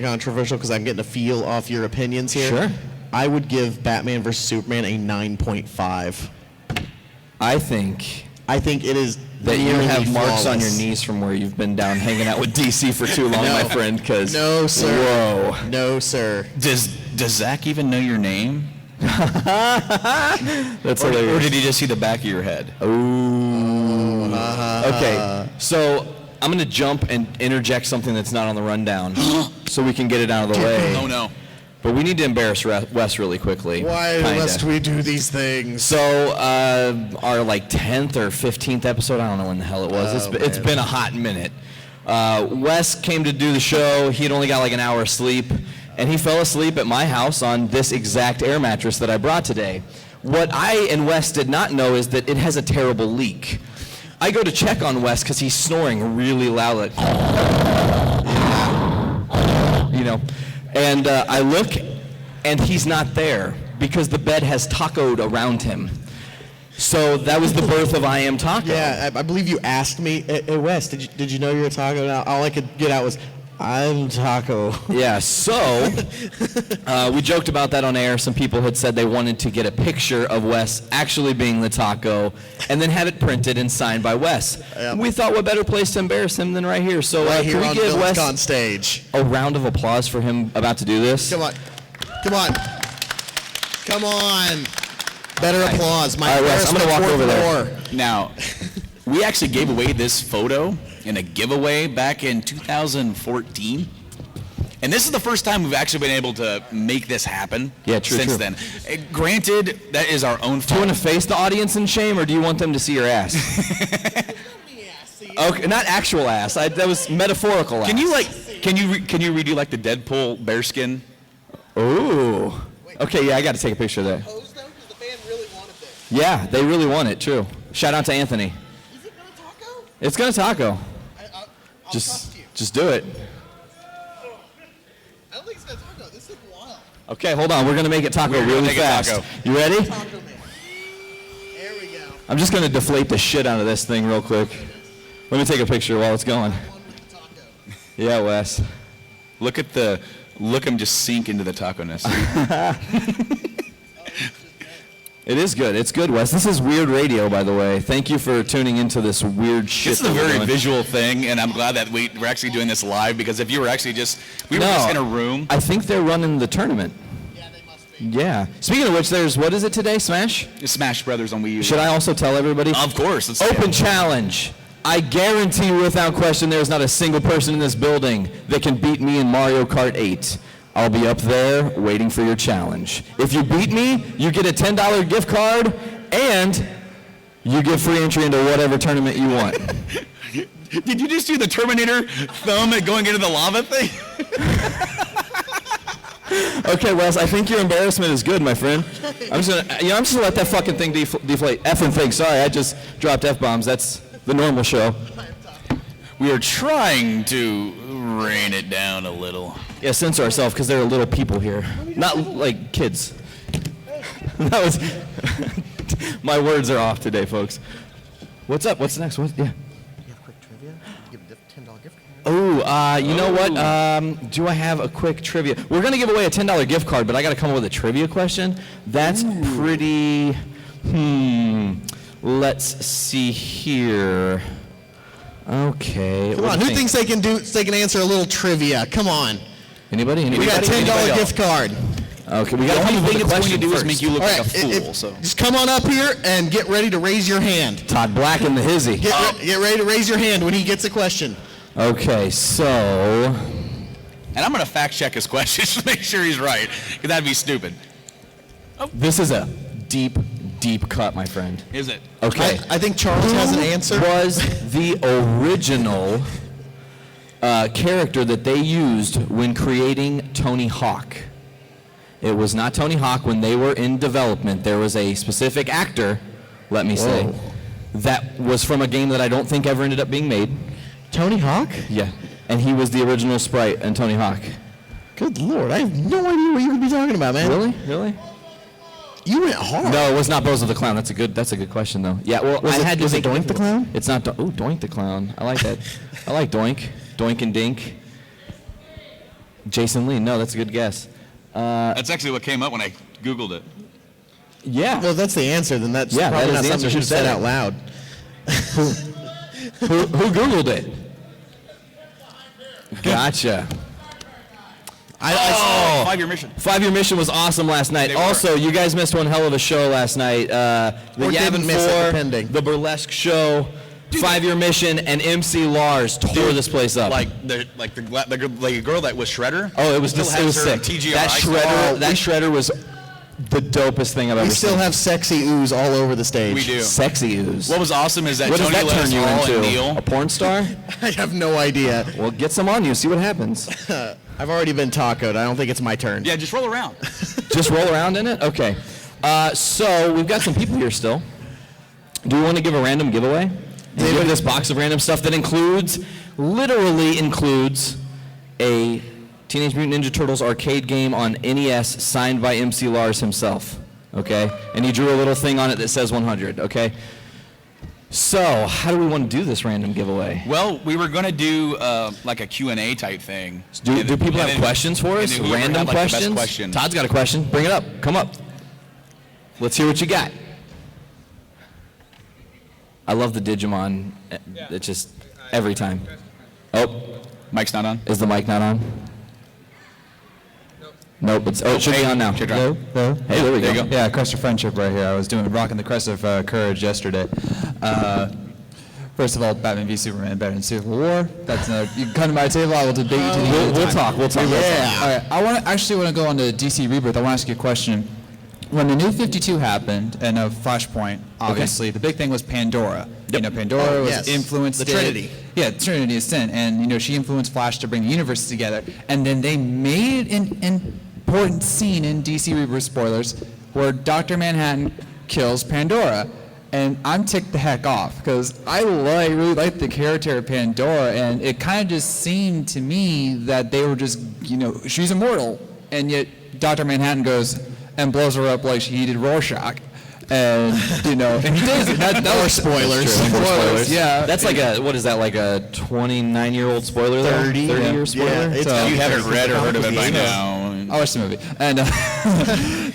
controversial, because I'm getting a feel off your opinions here. Sure. I would give Batman vs Superman a 9.5. I think it is that you nearly have marks on your flawless. knees from where you've been down hanging out with DC for too long, my friend. Because No, sir. Whoa. No, sir. Does Zach even know your name? That's Or hilarious. did he just see the back of your head? Okay, so I'm going to jump and interject something that's not on the rundown so we can get it out of the way. Oh, no. But we need to embarrass Wes really quickly. Why kinda. must we do these things? So, our like 10th or 15th episode, I don't know when the hell it was. It's been a hot minute. Wes came to do the show. He'd only got like an hour of sleep, and he fell asleep at my house on this exact air mattress that I brought today. What I and Wes did not know is that it has a terrible leak. I go to check on Wes because he's snoring really loud, like, you know. And I look, and he's not there because the bed has tacoed around him. So that was the birth of I Am Taco. Yeah, I believe you asked me, hey Wes, did you know you were a taco? Now all I could get out was, I'm taco. Yeah, so we joked about that on air. Some people had said they wanted to get a picture of Wes actually being the taco and then have it printed and signed by Wes. Yep. We thought what better place to embarrass him than right here. So Right here can we on give Villains Wes on stage. a round of applause for him about to do this? Come on. Come on. Come on. Better applause. My All right, Wes, I'm gonna walk over there. Now, we actually gave away this photo in a giveaway back in 2014. And this is the first time we've actually been able to make this happen since then. Granted, that is our own Do you fault. want to face the audience in shame, or do you want them to see your ass? Okay, not actual ass. That was metaphorical ass. Can you redo like the Deadpool bearskin? Ooh. Okay, yeah, I got to take a picture of that. Yeah, they really want it. True. Shout out to Anthony. Is it gonna taco? It's gonna taco. I'll Just trust you. just do it. I don't think it's gonna taco. This is wild. Okay, hold on. We're gonna make it taco We're gonna really make it fast. taco. You ready? Taco man. There we go. I'm just gonna deflate the shit out of this thing real quick. Let me take a picture while it's going. Yeah, Wes. Look him just sink into the taco-ness. It is good. It's good, Wes. This is weird radio, by the way. Thank you for tuning into this weird shit. This is a that we're very doing. visual thing, and I'm glad that we're actually doing this live, because if you were actually we were just in a room. I think they're running the tournament. Yeah, they must be. Yeah. Speaking of which, what is it today? Smash? Smash Brothers on Wii U. Should I also tell everybody? Of course. Let's Open challenge. I guarantee without question there's not a single person in this building that can beat me in Mario Kart 8. I'll be up there waiting for your challenge. If you beat me, you get a $10 gift card and you get free entry into whatever tournament you want. Did you just do the Terminator thumb at going into the lava thing? Okay, Wes, I think your embarrassment is good, my friend. I'm just gonna let that fucking thing deflate. Effing thing. Sorry, I just dropped F-bombs. That's the normal show. We are trying to rein it down a little. Yeah, censor ourselves because there are little people here, not like kids. That was my words are off today, folks. What's up? What's next? Yeah. You have quick trivia? You give a $10 gift card. Oh, you know what? Do I have a quick trivia? We're gonna give away a $10 gift card, but I gotta come up with a trivia question. That's pretty. Let's see here. Okay. Come what on, do who you thinks they can answer a little trivia? Come on. Anybody? We got a Anybody? $10 gift card. Okay, we got The to only come up thing with a it's going to question do is first. make you look All like right, a fool. So just come on up here and get ready to raise your hand. Todd Black and the Hizzy. Get ready to raise your hand when he gets a question. Okay, so and I'm going to fact check his question just to make sure he's right, because that'd be stupid. this is a deep, deep cut, my friend. Is it? Okay. I think Charles has an answer. Was the original character that they used when creating Tony Hawk? It was not Tony Hawk when they were in development. There was a specific actor, let me say, that was from a game that I don't think ever ended up being made. Tony Hawk? Yeah. And he was the original sprite in Tony Hawk. Good Lord, I have no idea what you could be talking about, man. Really? Really? You went hard. No, it was not Bozo the Clown. That's a good question though. Yeah, well, Was I it- had to was it think- Doink the Clown? It's not. Oh, Doink the Clown. I like that. I like Doink. Doink and Dink. Jason Lee. No, that's a good guess. That's actually what came up when I Googled it. Yeah. Well, that's the answer. Then that's Yeah, probably that is not the something you answer. should have Who said said out loud. Who Googled it? Gotcha. 5-year mission. 5-year mission was awesome last night. They were. Also, you guys missed one hell of a show last night. The Or didn't Yavin miss it, 4, depending. the burlesque show, 5-year mission, and MC Lars tore this place up. Like the girl that was Shredder. Oh, it was Still just, has it was her sick. TGR That icon. shredder was the dopest thing I've ever We seen. still have sexy ooze all over the stage. We do. Sexy ooze. What was awesome is that What does Tony that let turn us you all into? and Neil. A porn star? I have no idea. Well, get some on you. See what happens. I've already been tacoed. I don't think it's my turn. Yeah, just roll around. Just roll around in it? Okay. So we've got some people here still. Do we want to give a random giveaway? And give this box of random stuff that literally includes a Teenage Mutant Ninja Turtles arcade game on NES signed by MC Lars himself. Okay? And he drew a little thing on it that says 100. Okay? So, how do we want to do this random giveaway? Well, we were gonna do like a Q&A type thing. Do people have questions for us? And then whoever Random had, like, the best questions? question. Todd's got a question. Bring it up. Come up. Let's hear what you got. I love the Digimon. It just, every time. Oh, Mike's not on. is the mic not on? Nope. It should be on now. Should be on. Hello. Hey, there we There go. you go. Yeah, Crest of Friendship right here. I was rocking the Crest of Courage yesterday. First of all, Batman v Superman better than Civil War. That's another. You can come to my table. I will debate you to the end of We'll time. talk. We'll talk. Yeah. All right. I want to actually want to go on to DC Rebirth. I want to ask you a question. When the New 52 happened and Flashpoint, obviously the big thing was Pandora. You know, Pandora was yes. influenced The it. Trinity. Yeah, Trinity of Sin, and you know she influenced Flash to bring the universes together. And then they made an important scene in DC Rebirth, spoilers, where Dr. Manhattan kills Pandora. And I'm ticked the heck off because I really like the character of Pandora, and it kind of just seemed to me that they were just, you know, she's immortal, and yet Dr. Manhattan goes and blows her up like he did Rorschach. And, you know, and he does it. That was spoilers. Spoilers. Yeah. That's like a, what is that, like a 29-year-old spoiler? 30-year spoiler? Yeah, it's So- If you haven't read or heard of it by Yeah. now. I watched the movie, and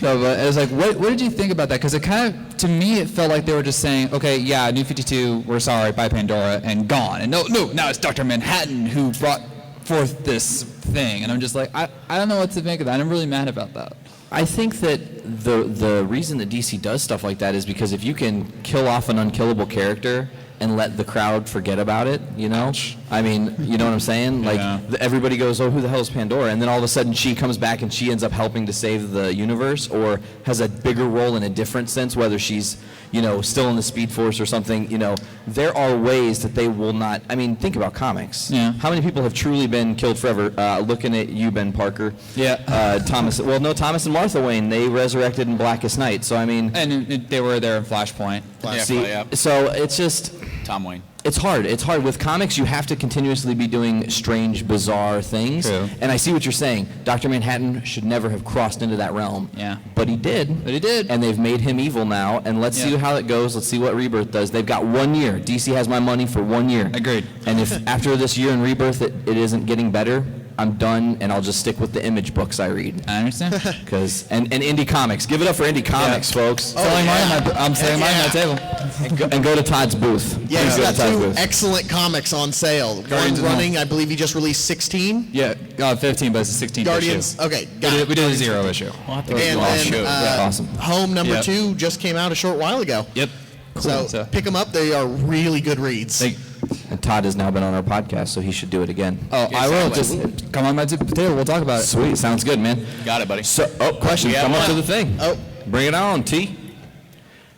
no, but it was like, what did you think about that? Because it kind of, to me, it felt like they were just saying, okay, yeah, New 52, we're sorry, bye Pandora, and gone. And no, now it's Dr. Manhattan who brought forth this thing, and I'm just like, I don't know what to make of that. I'm really mad about that. I think that the reason that DC does stuff like that is because if you can kill off an unkillable character and let the crowd forget about it, you know? I mean, you know what I'm saying? Like, Yeah. everybody goes, oh, who the hell is Pandora? And then all of a sudden she comes back and she ends up helping to save the universe, or has a bigger role in a different sense, whether she's, you know, still in the Speed Force or something. You know, there are ways that they will not, I mean, think about comics. Yeah. How many people have truly been killed forever? Looking at you, Ben Parker. Yeah. Thomas and Martha Wayne, they resurrected in Blackest Night. So, I mean, And they were there in Flashpoint. so it's just, Tom Wayne. it's hard. It's hard. With comics, you have to continuously be doing strange, bizarre things. True. And I see what you're saying. Dr. Manhattan should never have crossed into that realm. Yeah. But he did. But he did. And they've made him evil now. And let's see Yeah. how it goes. Let's see what Rebirth does. They've got 1 year. DC has my money for 1 year. Agreed. And if after this year in Rebirth it isn't getting better, I'm done, and I'll just stick with the Image books I read. I understand. And indie comics. Give it up for indie comics, folks. Selling mine, I'm selling mine on my table. And go to Todd's booth. Yeah, Please he's go got to Todd's two booth. excellent comics on sale. One Guardians of the running, I believe he just released 16. Yeah, 15, but it's a 16 Guardians, issue. okay, got it. We did a 0 issue. And Awesome. then Awesome. Home number Yep. 2 just came out a short while ago. Yep. So So- pick them up. They are really good reads. And Todd has now been on our podcast, so he should do it again. Oh, I will. Just come on my table. We'll talk about it. Sweet. Sounds good, man. Got it, buddy. So, question. We have Come up one. to the thing. Oh. Bring it on, T.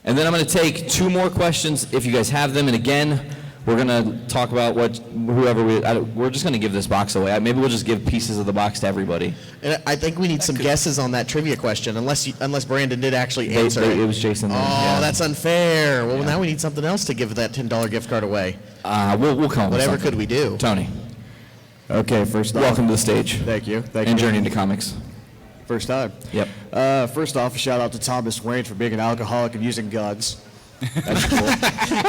And then I'm going to take 2 more questions if you guys have them. And again, we're going to talk about we're just going to give this box away. Maybe we'll just give pieces of the box to everybody. And I think we need some guesses on that trivia question, unless Brandon did actually answer it. It was Jason. Oh, yeah. that's unfair. Well, now we need something else to give that $10 gift card away. We'll come up with Whatever something. could we do? Tony, Okay, first off, welcome to the stage. thank you. Thank And you. Journey into Comics. First time. Yep. First off, a shout out to Thomas Wayne for being an alcoholic and using guns. That's cool,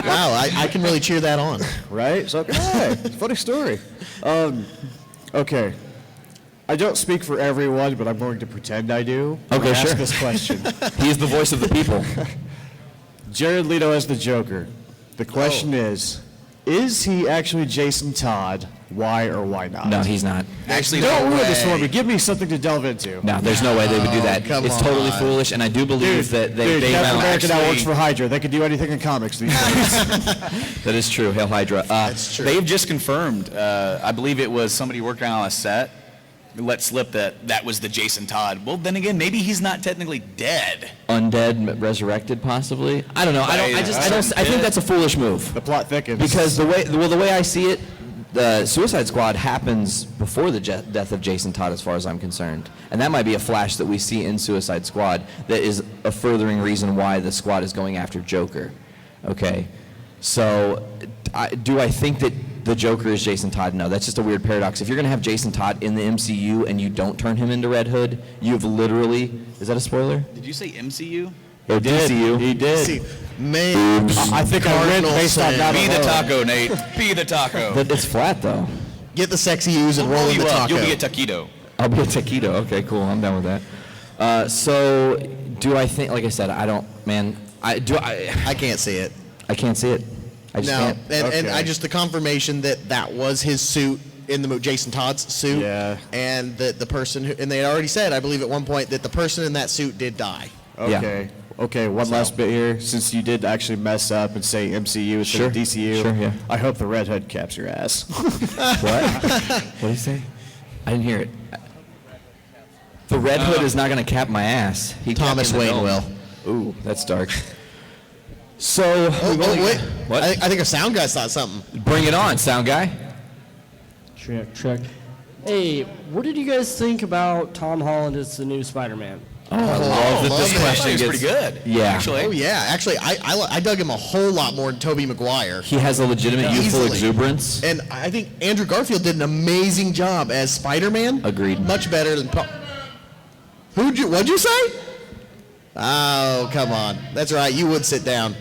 Wow, I can really cheer that on. right? So, hey, funny story. Okay. I don't speak for everyone, but I'm going to pretend I do. Okay, Ask sure. this question. He's the voice of the people. Jared Leto as the Joker. The question is he actually Jason Todd? Why or why not? No, he's not. Actually, Don't no ruin this way. for me. Give me something to delve into. No, there's no way they would do that. come It's totally on. foolish, and I do believe that they Captain found America now actually- works for Hydra. They can do anything in comics these days. that is true. Hail Hydra. That's true. They've just confirmed, I believe it was somebody working on a set, let slip that was the Jason Todd. Well, then again, maybe he's not technically dead. Undead, resurrected, possibly. I don't know. I think that's a foolish move. The plot thickens. Because the way I see it, the Suicide Squad happens before the death of Jason Todd, as far as I'm concerned, and that might be a flash that we see in Suicide Squad that is a furthering reason why the squad is going after Joker. Okay, so do I think that the Joker is Jason Todd? No, that's just a weird paradox. If you're going to have Jason Todd in the MCU and you don't turn him into Red Hood, you've literally, is that a spoiler? Did you say MCU? Or DCU? He did. See, man, I think I win based on that Be the alone. taco, Nate. Be the taco. But it's flat, though. get the sexy U's and roll in the taco. You'll be a taquito. I'll be a taquito. Okay, cool. I'm down with that. So, do I think, like I said, I don't, man, I can't see it. I can't see it. I just No, can't. and Okay. I just the confirmation that was his suit in the movie, Jason Todd's suit. Yeah. And that the person who, and they had already said, I believe at one point, that the person in that suit did die. Okay. Okay, one last bit here. Since you did actually mess up and say MCU instead Sure. of DCU, Sure, yeah. I hope the Red Hood caps your ass. What? What did he say? I didn't hear it. The Red Hood is not going to cap my ass. He capped Thomas in the Wayne dome. will. Ooh, that's dark. So, Oh, wait. What? I think a sound guy thought something. Bring it on, sound guy. Check. Hey, what did you guys think about Tom Holland as the new Spider-Man? I love that love this it. question He's gets... pretty good. Yeah. Actually. Oh, yeah. Actually, I dug him a whole lot more than Tobey Maguire. He has a legitimate youthful Easily. exuberance. And I think Andrew Garfield did an amazing job as Spider-Man. Agreed. Much better than what'd you say? Oh, come on. That's right. You would sit down.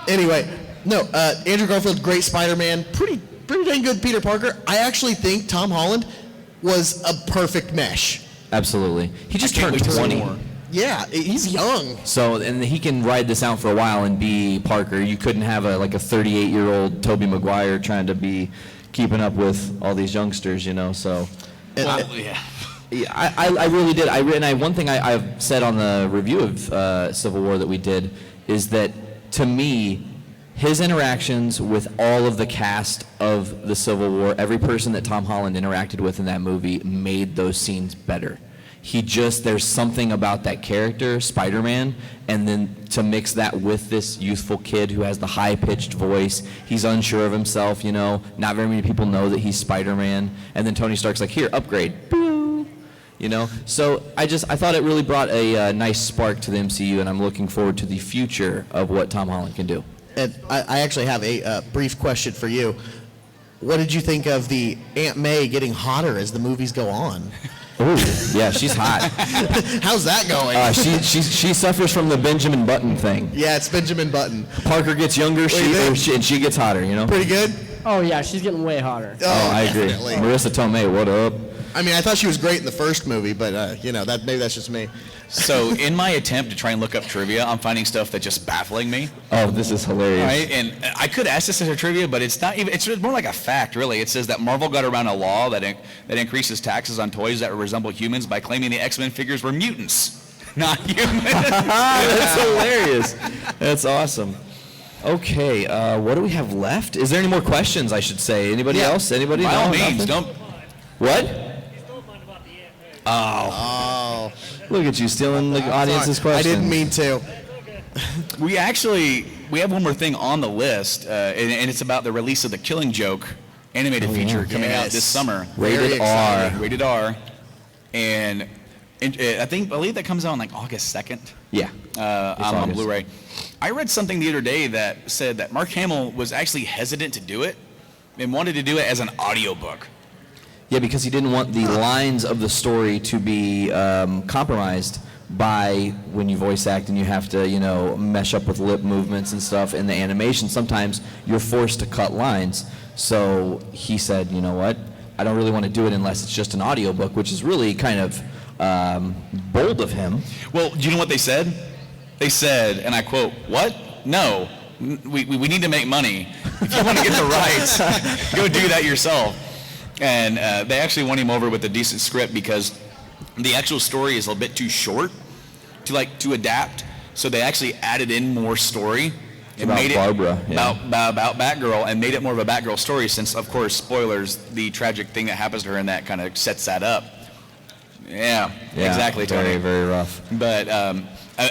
Anyway, no, Andrew Garfield, great Spider-Man. Pretty dang good Peter Parker. I actually think Tom Holland was a perfect mesh. Absolutely. He just I can't turned wait to see 20. more. Yeah, he's young. So, and he can ride this out for a while and be Parker. You couldn't have a 38-year-old Tobey Maguire trying to be keeping up with all these youngsters, you know, so. Well, yeah. Yeah, I really did. One thing I've said on the review of Civil War that we did is that, to me, his interactions with all of the cast of the Civil War, every person that Tom Holland interacted with in that movie made those scenes better. There's something about that character, Spider-Man, and then to mix that with this youthful kid who has the high-pitched voice, he's unsure of himself, you know, not very many people know that he's Spider-Man, and then Tony Stark's like, here, upgrade, boo, you know? So I thought it really brought a nice spark to the MCU, and I'm looking forward to the future of what Tom Holland can do. And I actually have a brief question for you. What did you think of the Aunt May getting hotter as the movies go on? Ooh, yeah, she's hot. How's that going? She suffers from the Benjamin Button thing. Yeah, it's Benjamin Button. Parker gets younger, think? she gets hotter, you know? Pretty good? Oh yeah, she's getting way hotter. Oh, I agree. definitely. Marissa Tomei, what up? I mean, I thought she was great in the first movie, but maybe that's just me. So in my attempt to try and look up trivia, I'm finding stuff that's just baffling me. Oh, this is hilarious. Right? And I could ask this as a trivia, but it's not even. It's more like a fact, really. It says that Marvel got around a law that increases taxes on toys that resemble humans by claiming the X-Men figures were mutants, not humans. That's hilarious. That's awesome. Okay, what do we have left? Is there any more questions, I should say? Anybody else? Anybody? By No, all means, nothing? don't. What? Oh, Look at you stealing the audience's sorry. I questions. didn't mean to. We have one more thing on the list, and it's about the release of the Killing Joke animated feature coming out this Yes. summer. Very Rated exciting. R. Rated R. And I believe that comes out on August 2nd. Yeah. On August. Blu-ray. I read something the other day that said that Mark Hamill was actually hesitant to do it and wanted to do it as an audiobook. Yeah, because he didn't want the lines of the story to be compromised by when you voice act and you have to, mesh up with lip movements and stuff. In the animation, sometimes you're forced to cut lines. So he said, you know what? I don't really want to do it unless it's just an audiobook, which is really kind of bold of him. Well, do you know what they said? They said, and I quote, "What? No, we need to make money. If you want to get the rights, go do that yourself." And they actually won him over with a decent script because the actual story is a bit too short to adapt. So they actually added in more story. And about made it Barbara, yeah. about Batgirl, and made it more of a Batgirl story since, of course, spoilers, the tragic thing that happens to her and that kind of sets that up. Yeah, exactly, Tony. Very, very rough. But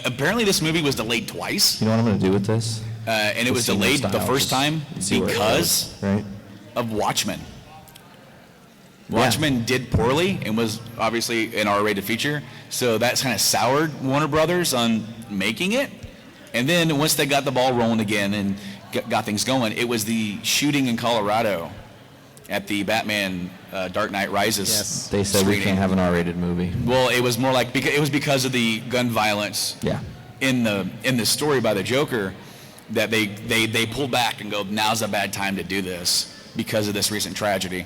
apparently this movie was delayed twice. You know what I'm going to do with this? And it was delayed the first time because of Watchmen. Watchmen did poorly and was obviously an R-rated feature, so that's kind of soured Warner Brothers on making it. And then once they got the ball rolling again and got things going, it was the shooting in Colorado at the Batman Dark Knight Rises. Yes. They said screening. we can't have an R-rated movie. Well, it was more like because of the gun violence. Yeah. In the story by the Joker, that they pulled back and go, now's a bad time to do this because of this recent tragedy.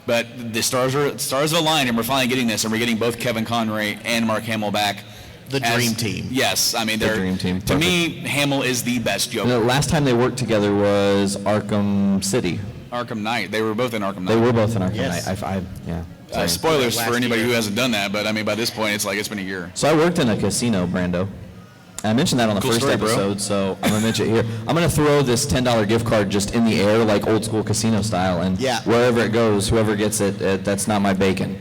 But the stars are aligned, and we're finally getting this, and we're getting both Kevin Conroy and Mark Hamill back. The dream team. Yes, I mean they're dream team. To me, Hamill is the best Joker. The last time they worked together was Arkham City. Arkham Knight. They were both in Arkham Knight. They were both in Arkham Yes. Knight. Yeah. Spoilers for Last anybody year. who hasn't done that, but I mean by this point it's been a year. So I worked in a casino, Brando. I mentioned that on the Cool first story, bro. episode, so I'm gonna mention it here. I'm gonna throw this $10 gift card just in the air, like old school casino style, and Yeah. wherever it goes, whoever gets it, that's not my bacon.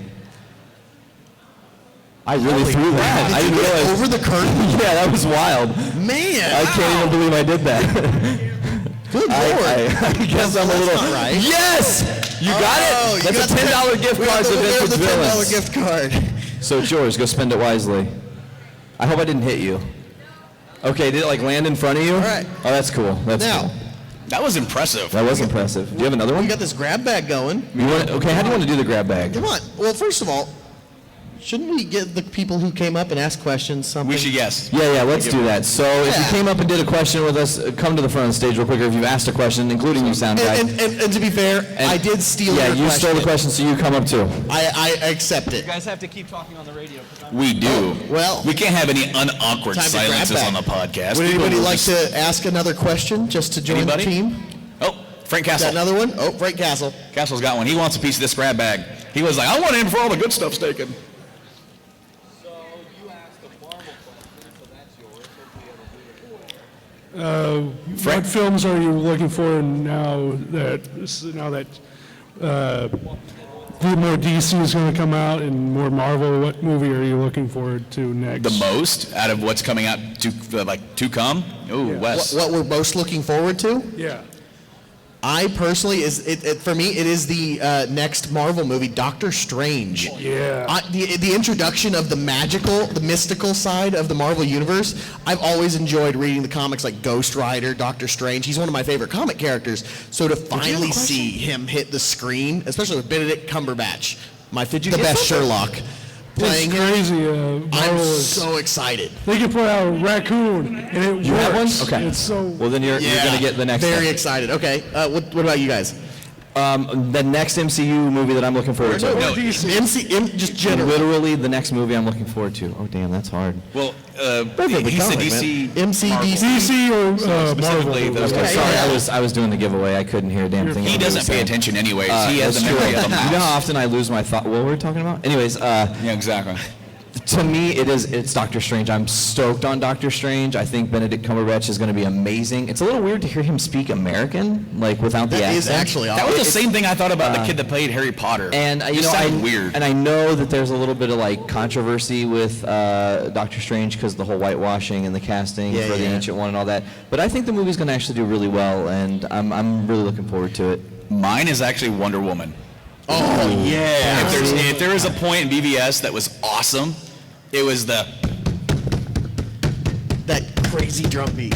I really threw that. I Did didn't you get realize. over the curtain? Yeah, that was wild. Man, I can't even believe I did that. Good lord. I guess I'm a That's little. not right. Yes, you got Oh, it. you That's a got $10 gift card to There's Vintage the $10 Villains. gift card. So it's yours. Go spend it wisely. I hope I didn't hit you. Okay, did it land in front of you? All right. Oh, that's cool. That's Now, cool. That was impressive. That was impressive. Do you have another one? we got this grab bag going. Okay, how do you want to do the grab bag? Come on. Well, first of all, shouldn't we give the people who came up and asked questions something? We should guess. Yeah, let's do that. So if you Yeah. came up and did a question with us, come to the front of the stage real quick, or if you've asked a question, including you, sound guy. And to be fair, I did steal Yeah, your you question. stole the question, so you come up too. I accept it. guys have to keep talking on the radio. We do. well. we can't have any unawkward Time to grab silences bag. on the podcast. Would People anybody will like just- to ask another question just to join Anybody? the team? Oh, Frank Got Castle. another one? Oh, Frank Castle. Castle's got one. He wants a piece of this grab bag. He was like, I want in for all the good stuff's taken. What films are you looking for now that the more DC is going to come out and more Marvel? What movie are you looking forward to next? The most out of what's coming out to come? Ooh, Wes. What we're most looking forward to? Yeah. I personally for me it is the next Marvel movie, Doctor Strange. Yeah. The introduction of the mystical side of the Marvel universe. I've always enjoyed reading the comics like Ghost Rider, Doctor Strange. He's one of my favorite comic characters. So to finally see him hit the screen, especially with Benedict Cumberbatch, the best Sherlock, playing It's him, crazy. I'm Marvel is, so excited. they can put out a raccoon and it works. You have one? Okay. It's so. Well, then you're going to get the next Very one. excited. Okay, what about you guys? The next MCU movie that I'm looking forward to. No, just general. Literally the next movie I'm looking forward to. Oh, damn, that's hard. Well, Perfectly he's the comic, DC. man. MC, Marvel. DC. DC or Marvel? specifically those Okay, guys. sorry, I was doing the giveaway. I couldn't hear a damn thing. He anybody doesn't was pay saying. attention anyways. He has That's the true. memory of a You know how mouse. often I lose my thought? What were we talking about? Anyways, Yeah, exactly. to me, it's Doctor Strange. I'm stoked on Doctor Strange. I think Benedict Cumberbatch is going to be amazing. It's a little weird to hear him speak American, without the That accent. is actually That was the same thing I thought about the kid that played Harry Potter. And It just sounded weird. And I know that there's a little bit of controversy with Doctor Strange because the whole whitewashing and the casting for the Ancient One and all that. But I think the movie's going to actually do really well, and I'm really looking forward to it. Mine is actually Wonder Woman. Oh yeah. If there was a point in BVS that was awesome, it was that crazy drum beat.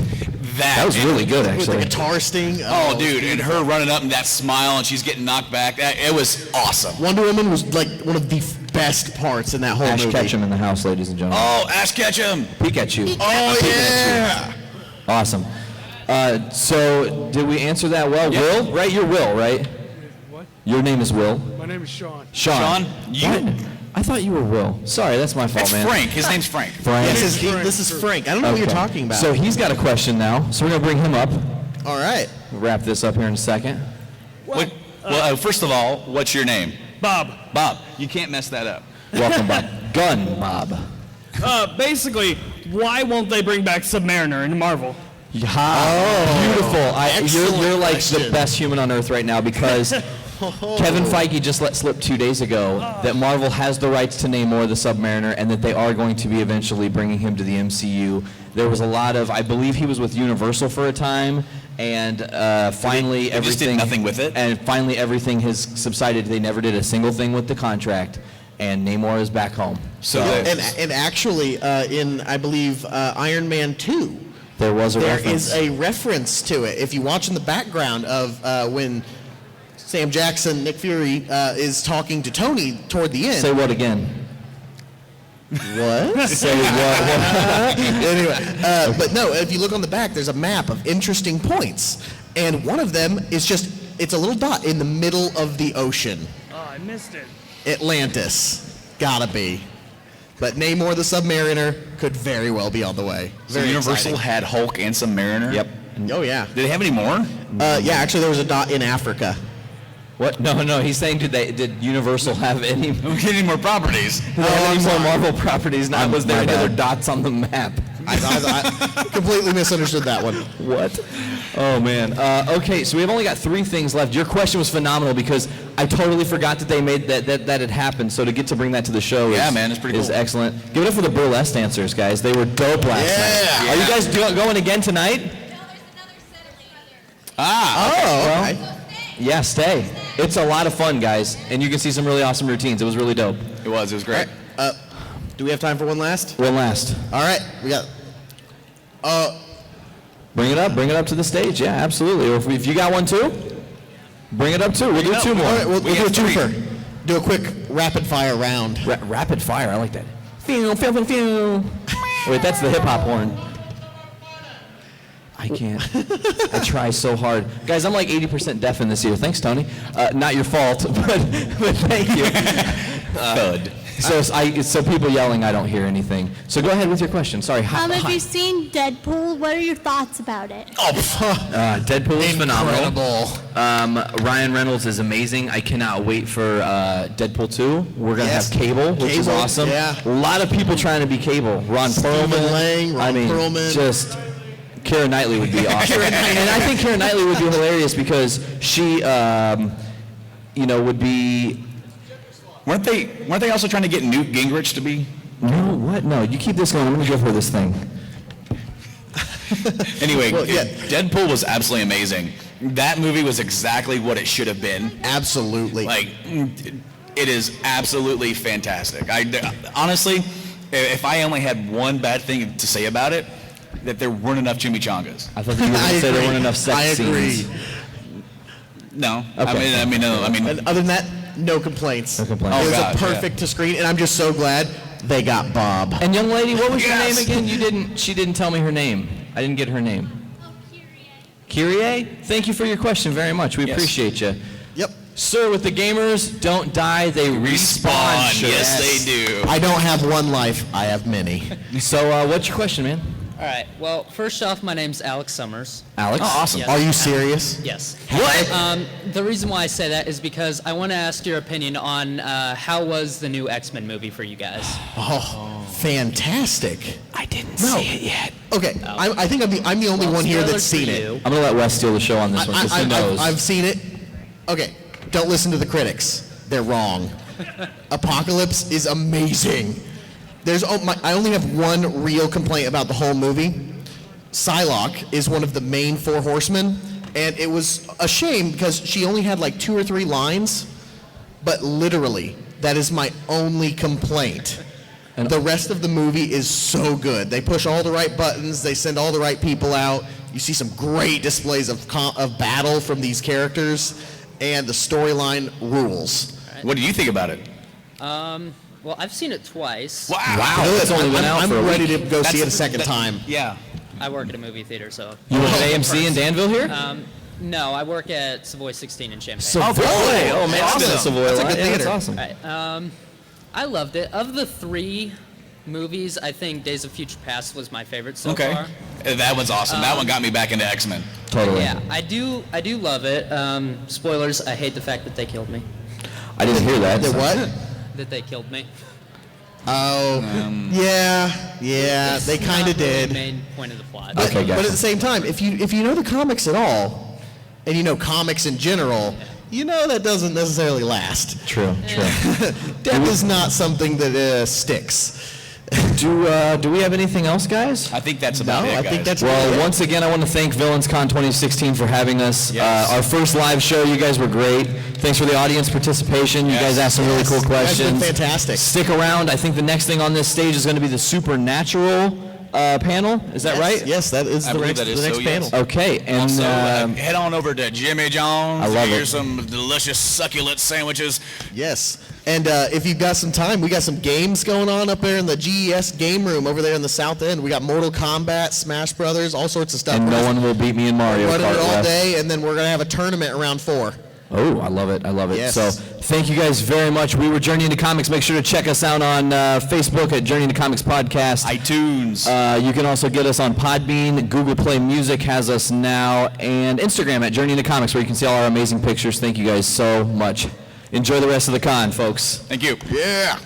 That was really good, With actually. the guitar sting. Oh, dude, and her running up and that smile and she's getting knocked back. It was awesome. Wonder Woman was one of the best parts in that whole Ash movie. Ketchum in the house, ladies and gentlemen. Oh, Ash Ketchum. Pikachu. Oh yeah. Awesome. So, did we answer that well? Will, right? You're Will, right? Your name is Will. My name is Sean. Sean. you. I thought you were Will. Sorry, that's my fault, That's man. Frank. His name's Frank. Frank. This is Frank. I don't know what you're Okay. talking about. So he's got a question now. So we're gonna bring him up. All right. We'll wrap this up here in a second. First of all, what's your name? Bob. Bob. You can't mess that up. Welcome, Bob. Gun, Bob. Basically, why won't they bring back Submariner in Marvel? Beautiful. You're like the question. best human on earth right now because Kevin Feige just let slip 2 days ago that Marvel has the rights to Namor the Submariner and that they are going to be eventually bringing him to the MCU. There was a lot of, I believe he was with Universal for a time, and finally They just did everything. nothing with it? And finally everything has subsided. They never did a single thing with the contract, and Namor is back home. So And actually, in I believe Iron Man 2, there was a there reference. is a reference to it. If you watch in the background of when Sam Jackson, Nick Fury, is talking to Tony toward the end. Say what again? What? Say what? Anyway, but no, if you look on the back, there's a map of interesting points. And one of them is just, it's a little dot in the middle of the ocean. Oh, I missed it. Atlantis. Gotta be. But Namor the Submariner could very well be on the way. So Very Universal exciting. had Hulk and Submariner? Yep. Oh, yeah. Did they have any more? Yeah, actually, there was a dot in Africa. What? No. He's saying did Universal have any? Don't get any more properties. Do they have any more Marvel properties? Not was there my any other bad. dots on the map? I completely misunderstood that one. What? Oh man. Okay, so we've only got 3 things left. Your question was phenomenal because I totally forgot that they made that had happened. So to get to bring that to the show Yeah, man, it's pretty is cool. excellent. Give it up for the burlesque dancers, guys. They were dope last night. Are you guys going again tonight? Oh, okay. Yeah, stay. It's a lot of fun, guys, and you can see some really awesome routines. It was really dope. It was great. Do we have time for one last? One last. All right, we got. Bring it up to the stage. Yeah, absolutely. Or if you got one too, bring it up too. We'll do 2 more. All right, we'll do a have 3. twofer. Do a quick rapid fire round. Rapid fire. I like that. Wait, that's the hip hop horn. I can't. I try so hard. Guys, I'm like 80% deaf in this year. Thanks, Tony. Not your fault, but thank you. Thud. So people yelling, I don't hear anything. So go ahead with your question. Sorry. Have you seen Deadpool? What are your thoughts about it? Deadpool is phenomenal. Ryan Reynolds is amazing. I cannot wait for Deadpool 2. We're going to Yes. have Cable, which is Cable, awesome. yeah. A lot of people trying to be Cable. Ron Stephen Perlman. Lang, Ron Perlman. Just Keira Knightley would be awesome. And I think Keira Knightley would be hilarious because she, would be... Weren't they also trying to get Newt Gingrich to be? No, what? No, you keep this going. I'm going to give her this thing. Anyway, Well, yeah. Deadpool was absolutely amazing. That movie was exactly what it should have been. Absolutely. Like, it is absolutely fantastic. Honestly, if I only had one bad thing to say about it, that there weren't enough chimichangas. I thought you were going to say there weren't enough sex I agree. scenes. No. Okay. I mean, And other than that, no complaints. No complaints. It was Oh, God, a perfect to screen, and I'm just so glad they got Bob. And young lady, what was Yes. your name again? She didn't tell me her name. I didn't get her name. Kyrie? Thank you for your question very much. We Yes. appreciate you. Yep. Sir, with the gamers, don't die, they respawn. Yes, they do. I don't have one life. I have many. So, what's your question, man? All right. Well, first off, my name's Alex Summers. Alex? Oh, awesome. Yes. Are you serious? Yes. What? The reason why I say that is because I want to ask your opinion on how was the new X-Men movie for you guys? Oh, fantastic. I didn't No. see it yet. Okay, I think I'm the only one here that's Spoilers seen for it. you. I'm going to let Wes steal the show on this one because he knows. I've seen it. Okay, don't listen to the critics. They're wrong. Apocalypse is amazing. I only have one real complaint about the whole movie. Psylocke is one of the main 4 horsemen, and it was a shame because she only had like 2 or 3 lines, but literally, that is my only complaint. And the rest of the movie is so good. They push all the right buttons, they send all the right people out. You see some great displays of battle from these characters, and the storyline rules. What do you think about it? Well, I've seen it twice. Wow. It's only been out for a I'm ready week. to go see it a second time. Yeah. I work at a movie theater, so. You work at AMC in Danville here? No, I work at Savoy 16 in Champaign. Savoy! Oh, man, I've been to Savoy. That's a good Yeah, theater. That's awesome. Right. I loved it. Of the 3 movies, I think Days of Future Past was my favorite so far. That one's awesome. That one got me back into X-Men. Totally. Yeah, I do love it. Spoilers, I hate the fact that they killed me. I didn't hear that. What? That they killed me. Oh, yeah, they kind of Not really did. the main point of the plot. Okay, But gotcha. at the same time, if you know the comics at all, and you know comics in general, you know that doesn't necessarily last. True. Death is not something that sticks. Do we have anything else, guys? I think that's about it, I guys. think that's Well, really it. once again, I want to thank Villains Con 2016 for having us. Yes. Our first live show, you guys were great. Thanks for the audience participation. You guys asked some really cool You guys have questions. been fantastic. Stick around. I think the next thing on this stage is going to be the Supernatural panel. Is that right? Yes, that is I the believe next, that is the next so, yes. panel. Okay, and Also, head on over to Jimmy John's. I love Here's it. some delicious succulent sandwiches. Yes. And if you've got some time, we got some games going on up there in the GES game room over there in the south end. We got Mortal Kombat, Smash Brothers, all sorts of stuff. and no one will beat me in Mario Running Kart it all West. day, and then we're going to have a tournament around 4. Oh, I love it. Yes. So thank you guys very much. We were Journey into Comics. Make sure to check us out on Facebook at Journey into Comics Podcast. iTunes. You can also get us on Podbean. Google Play Music has us now. And Instagram at Journey into Comics, where you can see all our amazing pictures. Thank you guys so much. Enjoy the rest of the con, folks. Thank you. Yeah.